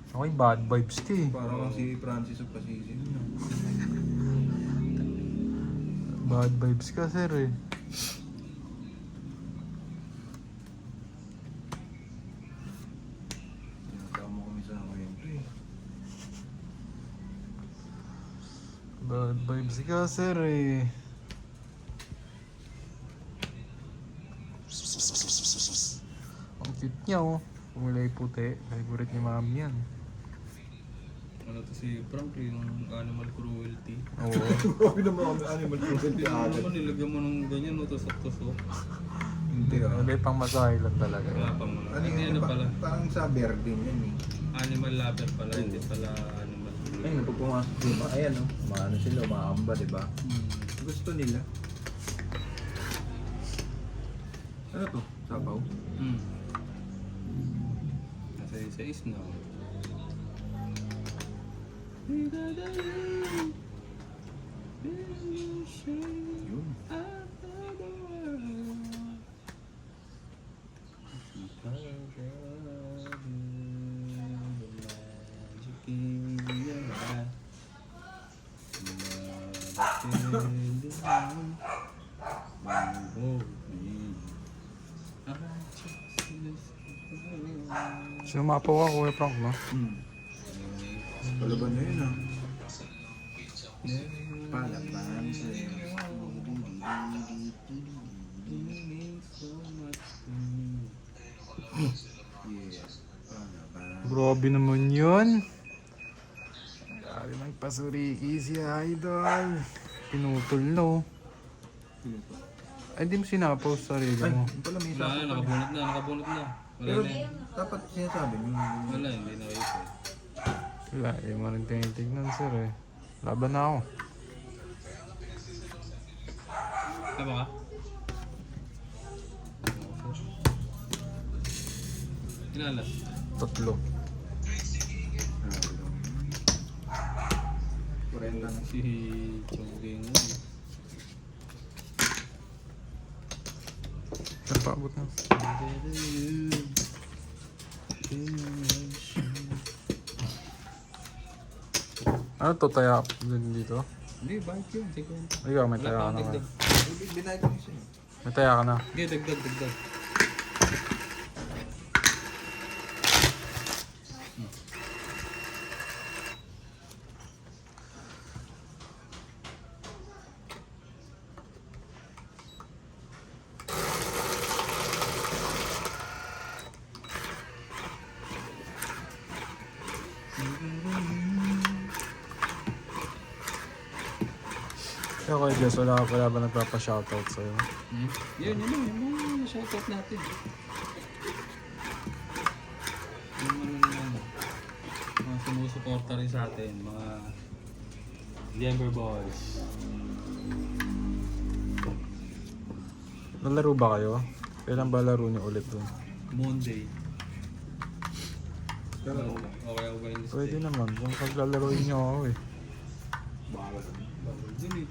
Ako yung bad vibes ka eh. Parang si Francis of Assisi. No? Bad vibes ka, sir eh. Tama kami sa kwento eh. Bad vibes ka, sir eh. Ang cute niya, oh. Kulay puti. Favorite ni mami yan. Ano to si Frank, yung animal cruelty. Oo. Huwag naman kami animal cruelty Hindi agad. naman nilagyan mo ng ganyan, no, tusok-tusok. Hindi ah. May pang masahe lang talaga. Wala pang mga. Ano Hindi yun? ano pala, Parang sa Berdin yan eh. animal lover pala, hindi pala animal cruelty. Ayun, pag pumasok diba? Ayan o. Maano sila, umaamba diba? Gusto nila. Ano to? Sabaw? Nasa isa-is na. Yun. Sumapaw ka, Kuya Frank, no? Palaban na yun ah. Palaban sa Yeah. Palaban. Grabe naman yun. Grabe magpasuriki si Idol. Pinutol, no? Ay, di mo sinapaw sa sarili Ay, mo. yung pala may Wala isa na, nakabunot na, nakabunot na. Wala Pero na eh. dapat sinasabi nyo. Wala, hindi na kayo eh. Wala, eh, mo rin tinitignan, sir, eh. Laban na ako. Tama ka? Inalas. 3. 40 na. Si Chongling ngayon. Napaabot na. Ano to, taya din dito? Hindi, bakit yun? Sige. Ikaw, may Wala taya pa ka akong na. dagdag. Binayad ko siya. May taya ka na. Hindi, dagdag. Kaya kay Jess, wala ka pala ba nagpapa-shoutout sa'yo? Yun yung shoutout natin. Yung mga sumusuporta rin sa atin, mga Denver Boys. Nalaro ba kayo? Kailan ba laro niyo ulit dun? Monday. Pero Okay ako ba yung list? Pwede naman, kung paglalaroin niyo ako eh. bawal. Bawal dun eh.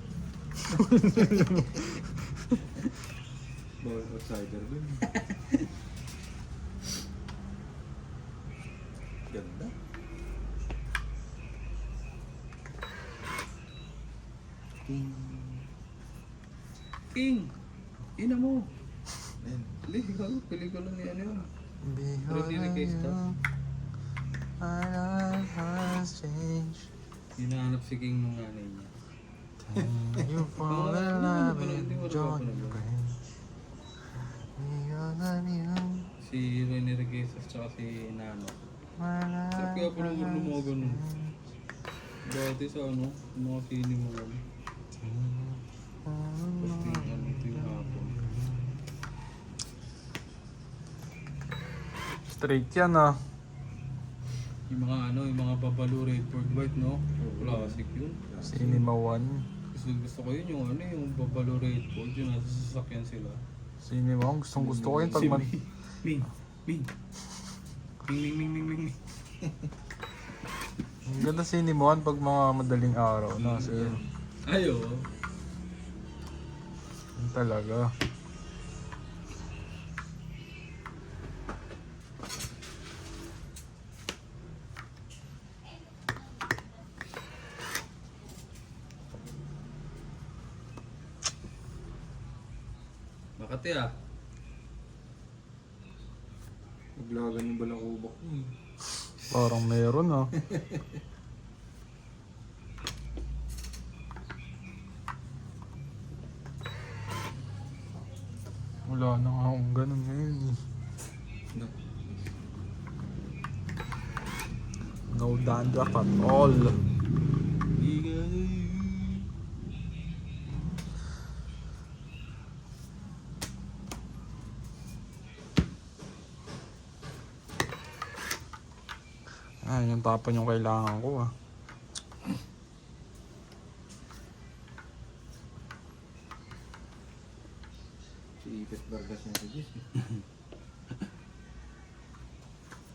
Bawal outsider dun. Ganda. King! Ina mo! Ayan. Hindi, pelikula ni ano yun. Behold Rodriguez you, to. my life has changed. Hinahanap si King nung nanay niya. Thank you for the love and joy you bring. Behold you, Si Rene Reguesas tsaka si Nano. my Sarap kaya life po naman ng mga ganun. Dati sa ano, mga sini mo ano. Basta yung ano, ito yung hapon. Straight yan ah. Yung mga ano, yung mga Babalu Redford White, no? Classic yun. Cinema 1. Gusto ko yun, yung ano, yung Babalu Redford, yung nasa sasakyan sila. Cinema 1, gustong gusto ko yun pag man... Ming! Ming! Ming, Ming, Ming, Ming, Ming, Ming. Ang ganda Cinema 1 pag mga madaling araw na. Kasi Ayo. yun talaga. Makati ah. Maglagan yung balakubak niya. Parang meron ah. Wala na nga akong ganun ngayon eh. No. No dandruff at all. Ah, yung tapon yung kailangan ko ah. Si Ipet Vargas niya si Jess.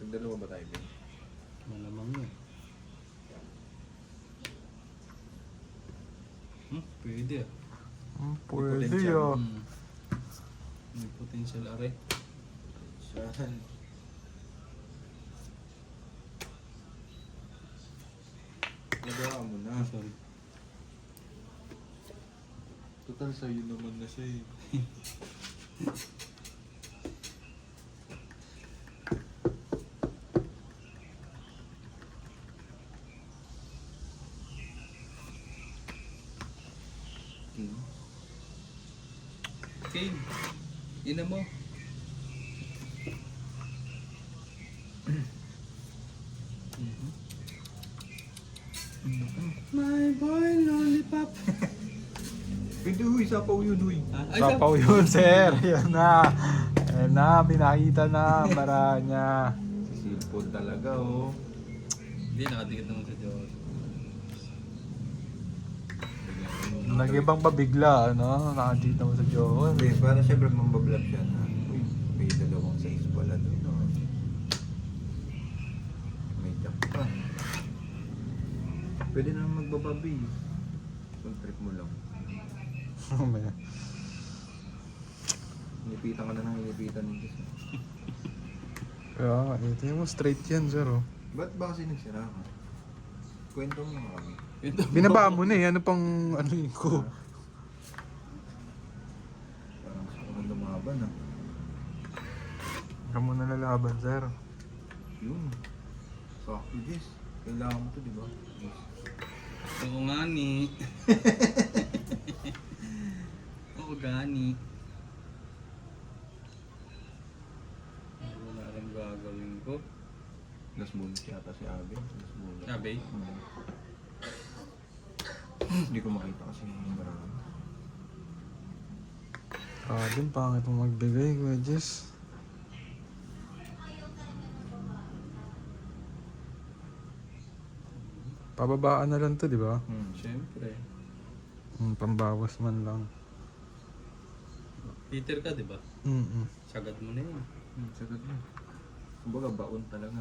Nagdalawa ba tayo, Ben? Malamang yun. Pwede ah. Pwede potential. ah. May potential are. Saan? Nagawa mo na. Sorry. Total sa'yo naman na siya eh. King, ina mo. My boy lollipop. Pwede huy, sapaw yun huy. Sapaw yun sir. Yan na. Yan na, pinakita na. Bara niya. Si Silpon talaga oh. Hindi, nakadikit naman sa Diyos. Nag-ibang pa bigla, ano? Nakadito mo sa Joker. Hindi, para siyempre mambablog siya na. Uy, may dalawang size pala doon. Oh. May jack pa. Pwede naman magbababi. Kung trip mo lang. Mamaya. Inipitan ka na ng inipitan ni Jess. Kaya nga, ito mo straight yan, sir. Oh. Ba't ba kasi nagsira ka? Kwento mo nga kami. Binaba mo na eh. Ano pang ano yun ko? Parang gusto ko nang lumaban ah. Huwag mo na lalaban, sir. Yun. Sakto Jess. Kailangan mo to, di ba? Yes. Oo nga ni. Oo gani. Wala lang gagawin ko. Last bullet yata si Abe. Last bullet. Abe? Hindi ko makita kasi yung marami. Din, pangit mo magbigay, Kuya Jess. Pababaan na lang to, di ba? Siyempre. Pambawas man lang. Peter ka, di ba? Sagad mo na yun. Sagad na. Kumbaga baon talaga.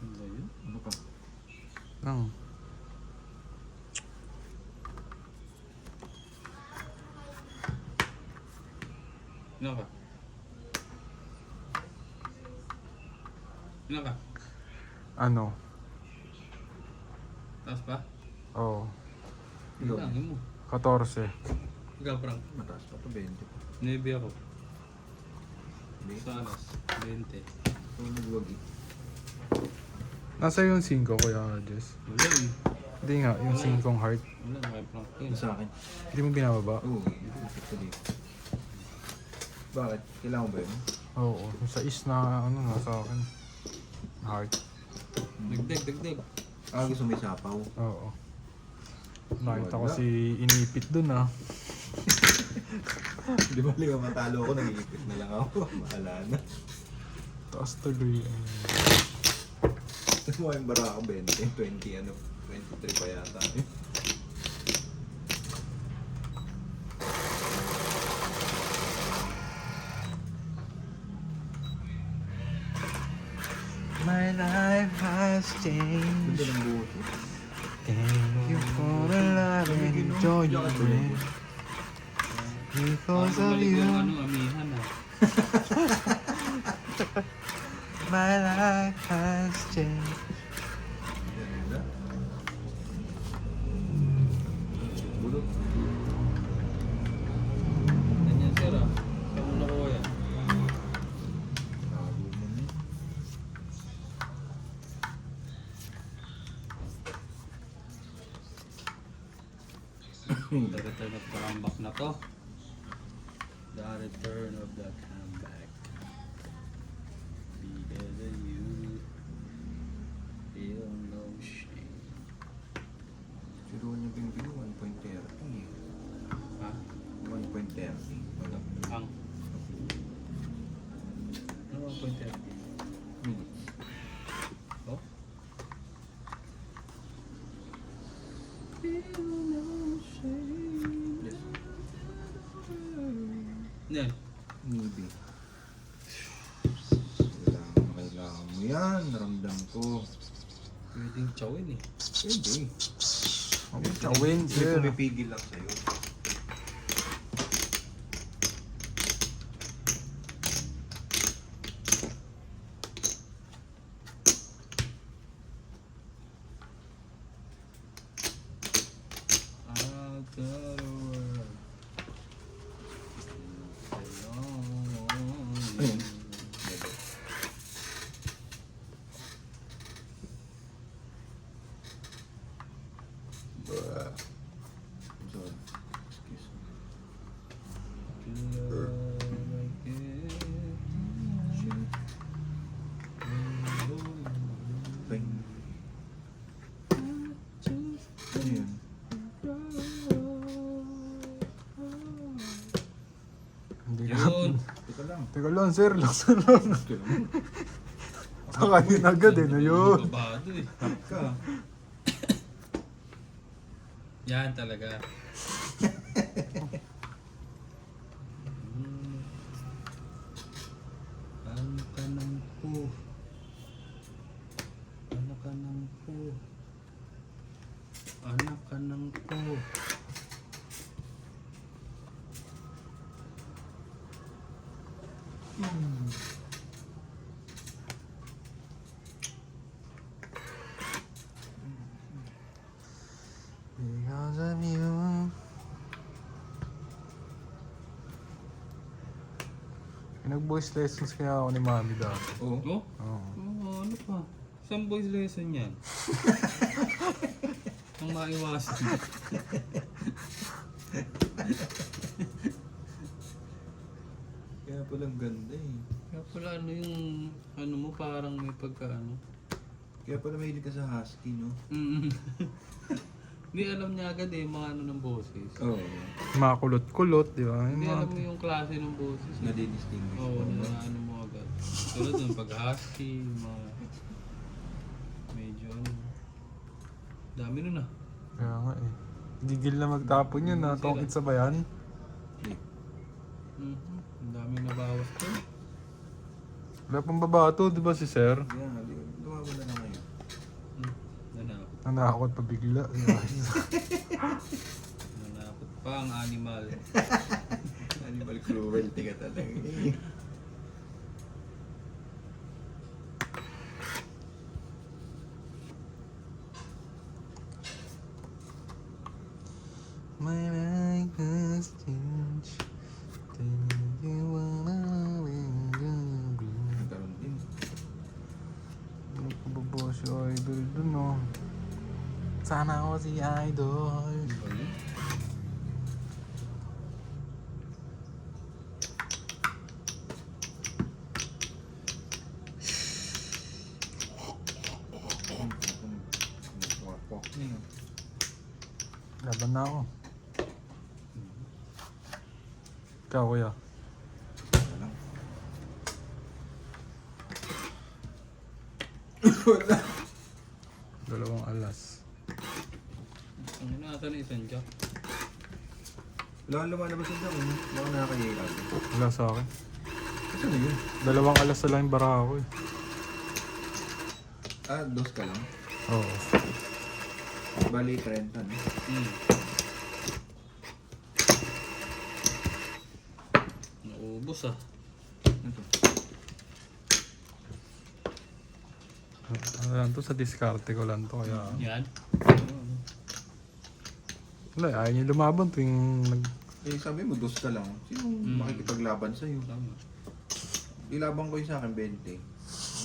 Ano ba yun? Ano pa? Lang. Ano ka? Ano ka? Ano? Taas pa? Oh, Ikaw. Bilangin mo. 14. Ikaw, Frank. Mataas pa to, 20 pa. 9 ako. Hindi. Sa alas. 20. Ito nagwag eh. Nasa yung 5, Kuya Jess. Wala eh. Hindi nga, yung 5 heart. Wala, kay Frank yun. Ito sa akin. Hindi mo binababa? Oo, ito ko dito. Bakit? Kailangan mo ba yun? Oo, yung sa is na ano na sa akin. Heart. Dagdag. Ah, gusto may sapaw. Oo. Nakita ko Wala. si inipit dun ah. Di ba liwa matalo ko, nag-iipit na lang ako. Mahala na. Taas tuloy. Ito mo yung bara ako 20, 20 ano, 23 pa yata. My life has Ganda changed. ng buhos eh. Thank you for the love and enjoyment. Because of Balik you, yung ano, amihan ah. my life has changed. Ganda. Bulok. Ganyan sir ah. Saan mo nakuha yan? Tago mo na. The return of the comeback na to. The return of the comeback. Because of you. Feel no shame. Siro niya pinipili 1.30. Ha? 1.30. Wala. Ang? Ano ang point yan? Minutes. Oh? Yes. Yan. Maybe. Kailangan mo yan. Naramdam ko. Pwedeng chawin eh. Pwede. Chawin, Hindi sir. pumipigil lang sa'yo. I've got a word. Ayun. Sorry. Excuse me. Bang. Ano yun? Hindi ka. Yun. Teka lang. Teka lang, sir. Laksan lang. Ito lang. Nakain agad eh, no yun. Babado eh. Tap ka. Yan talaga. Ang tanong ko, ano ka ng po. Anak ka ng po. Because of you. Nag-voice lessons kaya ako ni Mami dati. Oo. Oh? Oo. Oo, ano pa? Isang boys lesson yan. Ang maiwasan. Kaya palang ganda eh. Kaya pala ano yung ano mo parang may pagka ano. Kaya pala mahilig ka sa husky, no? Hindi alam niya agad eh mga ano ng boses. Oo. Mga kulot-kulot, di ba? Yung Hindi mga- alam mo yung klase ng boses. Eh. Nadidistinguish Oo, mo. ano mo agad. Tulad ng pag-husky, mga medyo ano. Dami nun ah. Kaya nga eh. Gigil na magtapon yun na. Tongit sa bayan. Hindi. Ang daming nabawas ko. Wala pang babato, di ba si Sir? Kaya nga, lumaban na lang ngayon. Nanakot. Nanakot pa bigla. Di ba? Nanakot pa ang animal. Animal cruelty ka talaga eh. My life has changed. Tell you wanna be. Nagkaroon din. Nagpababa si Idol dun oh. Sana ako si Idol. Ano? Kwak-kwak na yun. Laban na ako. Ikaw kuya. Wala lang. Wala. Dalawang alas. Ang nasa na isang jack. Wala kang lumalabas yung dako, no? Baka nakakahihila. Wala sa akin. Kasi ano yun? Dalawang alas na lang yung bara ko eh. Ah, dos ka lang. Oo. Bali, 30, no? Naubos ah. Ito. Ano lang to, sa diskarte ko lang to kaya. Yan. Wala, ayaw niyo lumaban tuwing nag... Eh, sabi mo, dos ka lang. Sino makikipaglaban sa'yo? Tama. Ilaban ko yung sa akin, 20.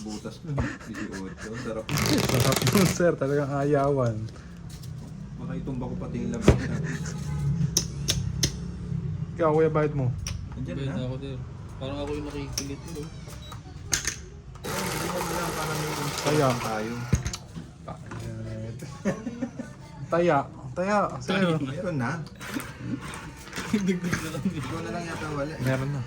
Butas nun. 18. Sarap. Sarap nun sir, talagang ayawan. Baka itumba ko pati yung laban niya. Ikaw kuya, bakit mo? Nandiyan Beda na. ako din. Parang ako yung nakikilit mo. Hindi mo lang para may Kaya. tayo. Taya. Taya, sir. Meron na. Dagdag na lang eh. Ikaw na lang yata wala. Meron na.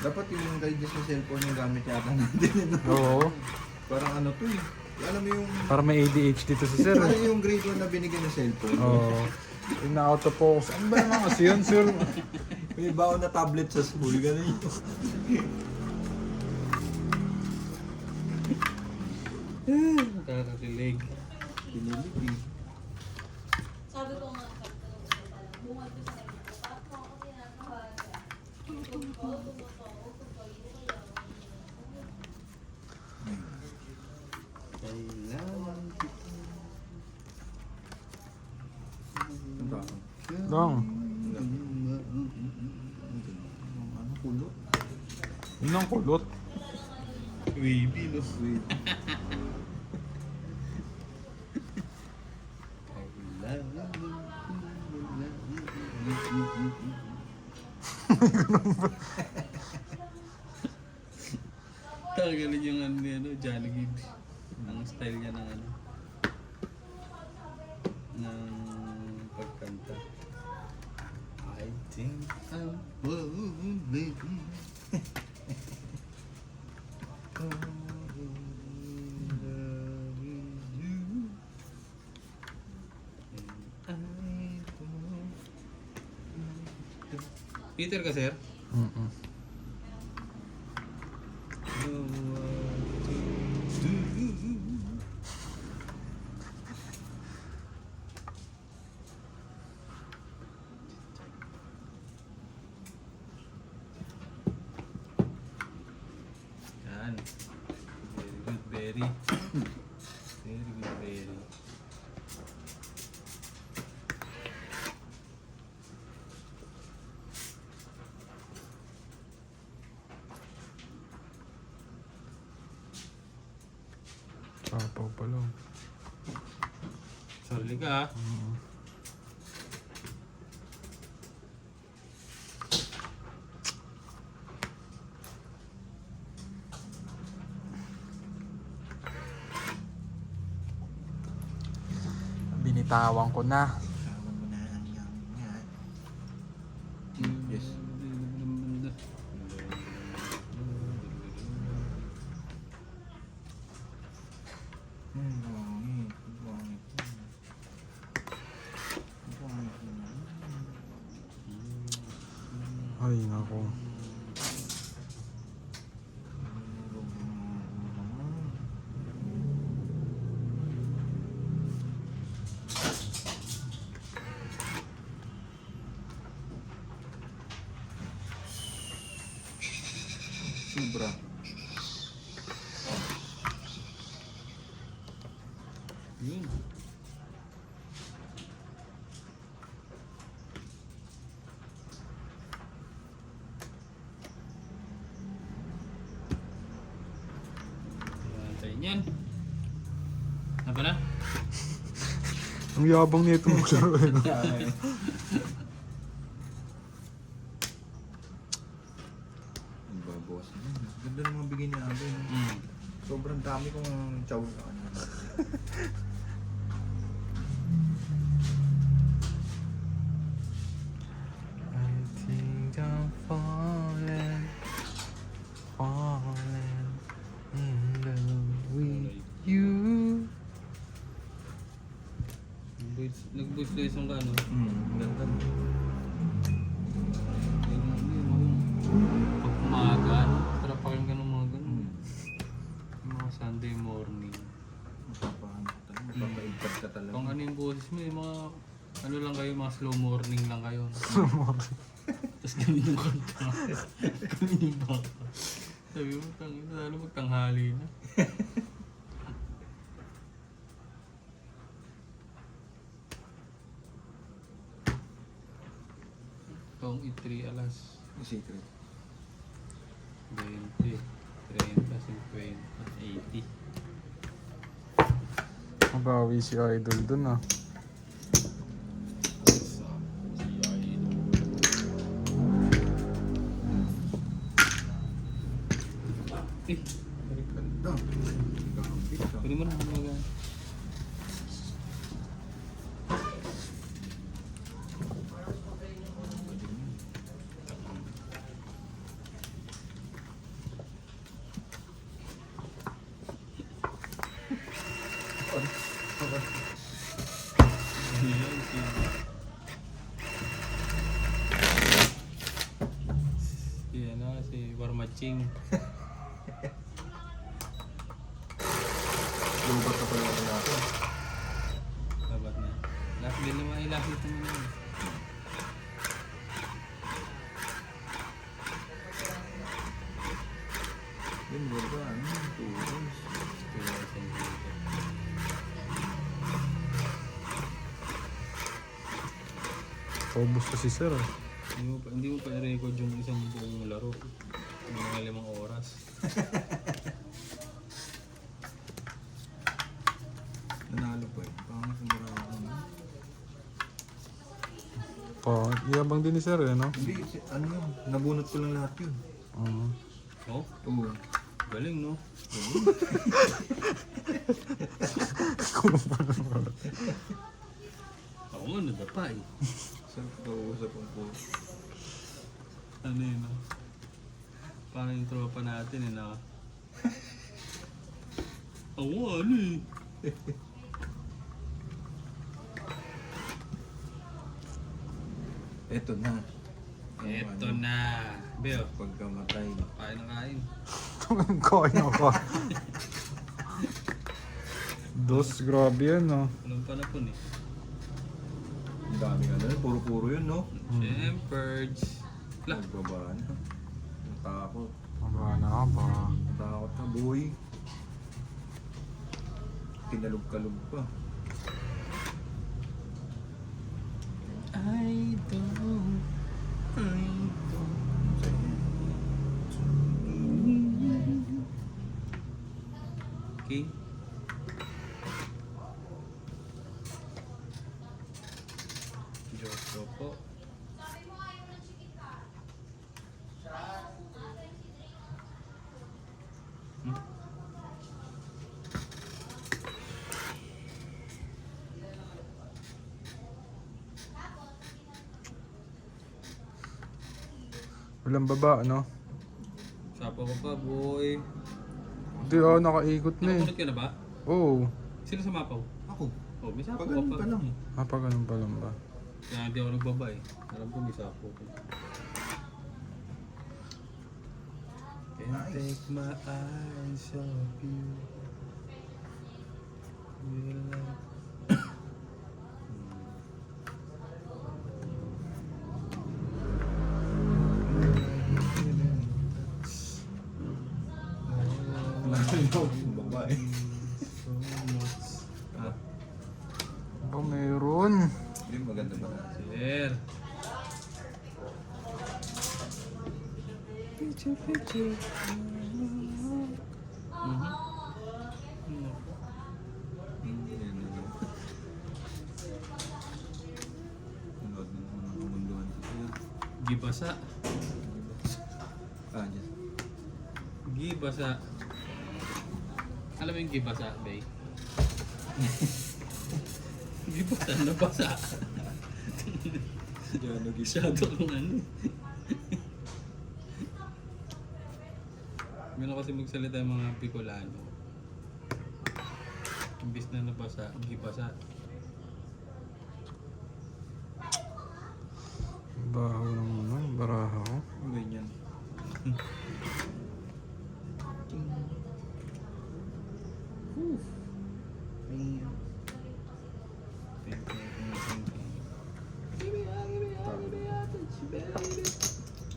Dapat yung digest na cellphone yung gamit yata natin. Oo. Parang ano to eh. Alam mo yung... Para may ADHD dito si sir. Parang yung grade 1 na binigyan ng cellphone. Oo. Yung na-out of focus. Ano ba naman kasi yun, sir? May baon na tablet sa school. Ganun yun. Nakakakilig. Pinilig eh. Sabi ko nga, bungad ko sa kanya. Bakit mo ako tinatawagan? Kailangan Ang tao. Dong. Ano kulo? Yun ang kulot. wavy no. Wait. Tagalan yung ano ni ano, Johnny Gibbs. Ang style niya ng ano. Ng pagkanta. I think I'm falling. Peter ka, sir? Mm-mm. No, Very good, very. Papaw pa lang. Sorry ka. Binitawan ko na. Kasama mo na ang yang nga. Yes. Bangit. Bangit. Bangit na. Ay, nako. Sobra. Yun. Tayo yan. Ano ba na? Ang yabang nito maglaro eh. No? Nagbabawas na. Ganda naman bigay niya ako. Mm. Sobrang dami kong chow sa kanya. I think I'm falling, falling in love with you. Nag-voice lesson ka, no? Ganda. Pag umaga, sarap pakinggan ng mga ganun. Yung mga Sunday morning. Mapapahan ka talaga. Mapapaigpad ka talaga. Kung ano yung boses mo, yung mga ano lang kayo, mga slow morning lang kayo. Tapos ganun yung kanta. Ganun yung baka. Sabi mo, lalo magtanghali na. Tong itri alas Yung secret. 20, 30, 50, 80. Mabawi si Idol dun ah. Eh, Ganda. Gambit ka. pwede mo na mga Yan na, si Warmaching. Lubat ka pala ng natin. Labat na. Last din naman ay last ito naman yun. Yun, lubat. Ano? 2 hours. Paubos ko si Sir ah. Hindi mo pa i-record yung isang buong laro. Yung mga 5 oras. Nanalo pa eh. Pangas ang marami ako na. Pa, yabang din ni Sir eh, no? Hindi, ano yun? Nabunot ko lang lahat yun. Oo. Oh, Oo. galing no? Ako nga nadapa eh. Saan ka kausap ang po? Ano yun no? Parang yung tropa natin eh na... Ako nga ano eh. Eto na. Ang Eto ano, na. Beo, Pagkamatay. kain na kain. Kain ako. Dos, grabe yan no? Anong panapon eh? Ang daming ano, puro-puro yun, no? Shepherds. Lah, Nagbaba na. Natakot. Aba na ka ba? Natakot na, boy. tinalog-kalog pa. I don't. Okay. Joke po. Hmm? Walang baba, no? Sapa ko pa, boy. Hindi, nakaikot na eh. Nakakunot ka na ba? Oo. Sino sa mapaw? Ako, Oh, may sapo pag ka ganun pa. pa lang eh. Pa ganun pa lang ba? Kaya hindi ako nagbaba eh. Alam ko may sapo ko. Can't Nice. take my eyes off you. Will I- Yung babae. So much. Ah, Ba, meron. Hindi, maganda ba? sir. Picture, picture. Nanood na naman ang kamunduhan ko sa'yo. Gibasa. Ah, dyan. Gibasa. Alam mo yung gibasa, Bay? Gibasa, nabasa. Diyan, Masyado kung ano. Meron kasi magsalita yung mga Bicolano. Imbis na nabasa, gibasa. Baho ng baraha ko. Ganyan.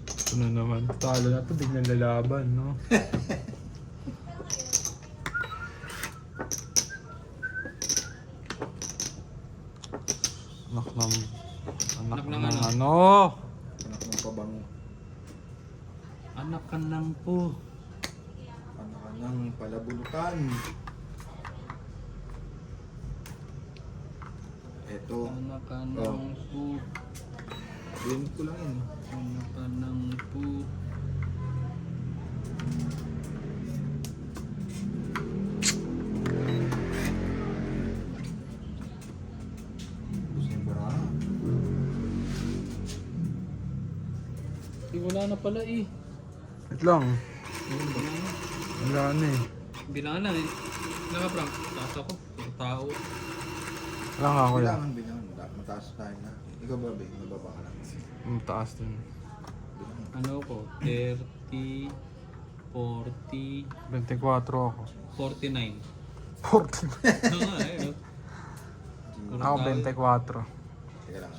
Ito na naman. Talo na to, biglang lalaban, no? Anak ng... Anak Anak ng ng ano? ano? Anak ng pabango. Anak ka lang po. Anak ka ng palabulutan. Eto. Anak ka Oh. lang po. Dinig ko lang yun. Anak ka lang po. Gusto yung baraha. Wala na pala eh. Wait lang. Wala na eh. Bilangan na eh. Naka-prank. Taas ako. Puro tao. Wala nga ako yan. Bilangan, bilangan. Mataas tayo na. Ikaw ba, Bing? Mababa ka lang. Mataas din. Bilangan. Ano ko? 30, 40, 24 ako. 49. 40. Oo nga eh. no? Puro Ako tao. 24. 24. Teka lang.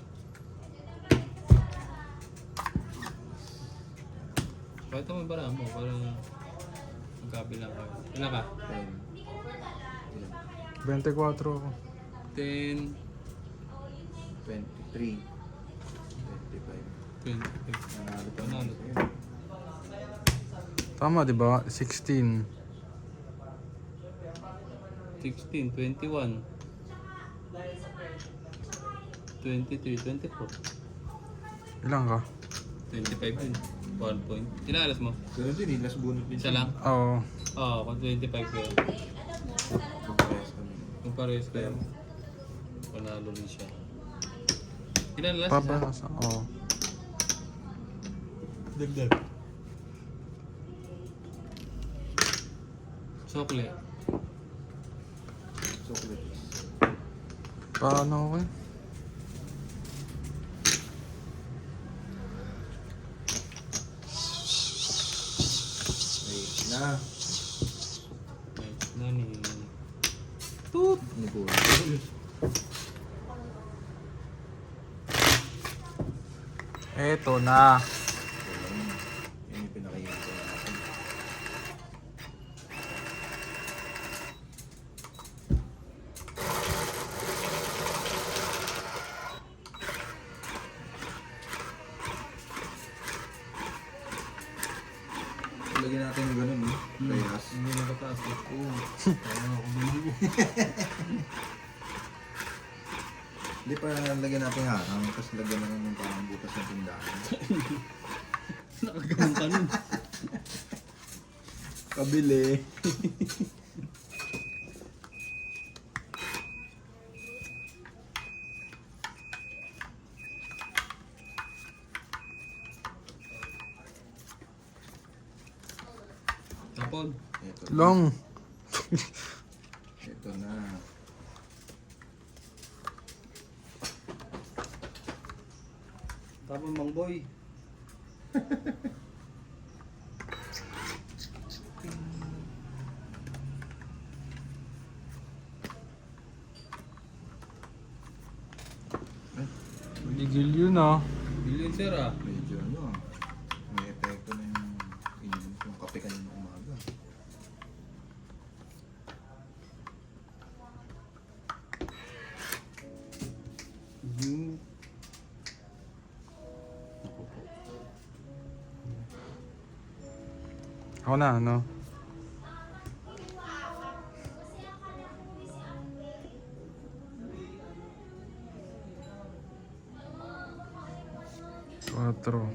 Pakita mo yung bara mo para magkabilang ka. Ilan ka? 10. 24 ako. 10, 23. 25. 20. Nanalo pa Nanalo. naman sa'yo. Tama, di ba? 16. 16, 21, 23, 24, Ilan ka? 25 din. 1 point. Ilan alas mo? Ganun din, last bunot din. Isa lang? Oo. Oo, kung 25 ko yun. Pagparehas kami. Kung parehas kayo, panalo rin siya. Ilan last? Pabalas. Oo. Dagdag. Chocolate. Chocolate. Paano ako eh? Wait na. Nice na ni. Toot! Nagul. Eto na. Yan yung pinakahihintay natin. Hindi pa lagyan natin harang, tapos lagyan na naman parang butas ng tindahan. Nakaganon ka nun. Kabili. Tapon. Ito na. Long. Ito na. Tapon, Mang Boy. Gigil yun ah. Billion sir ah. Medyo ano, may epekto na yung kape kanina umaga. Hmm. Ako na, ano? Cuatro.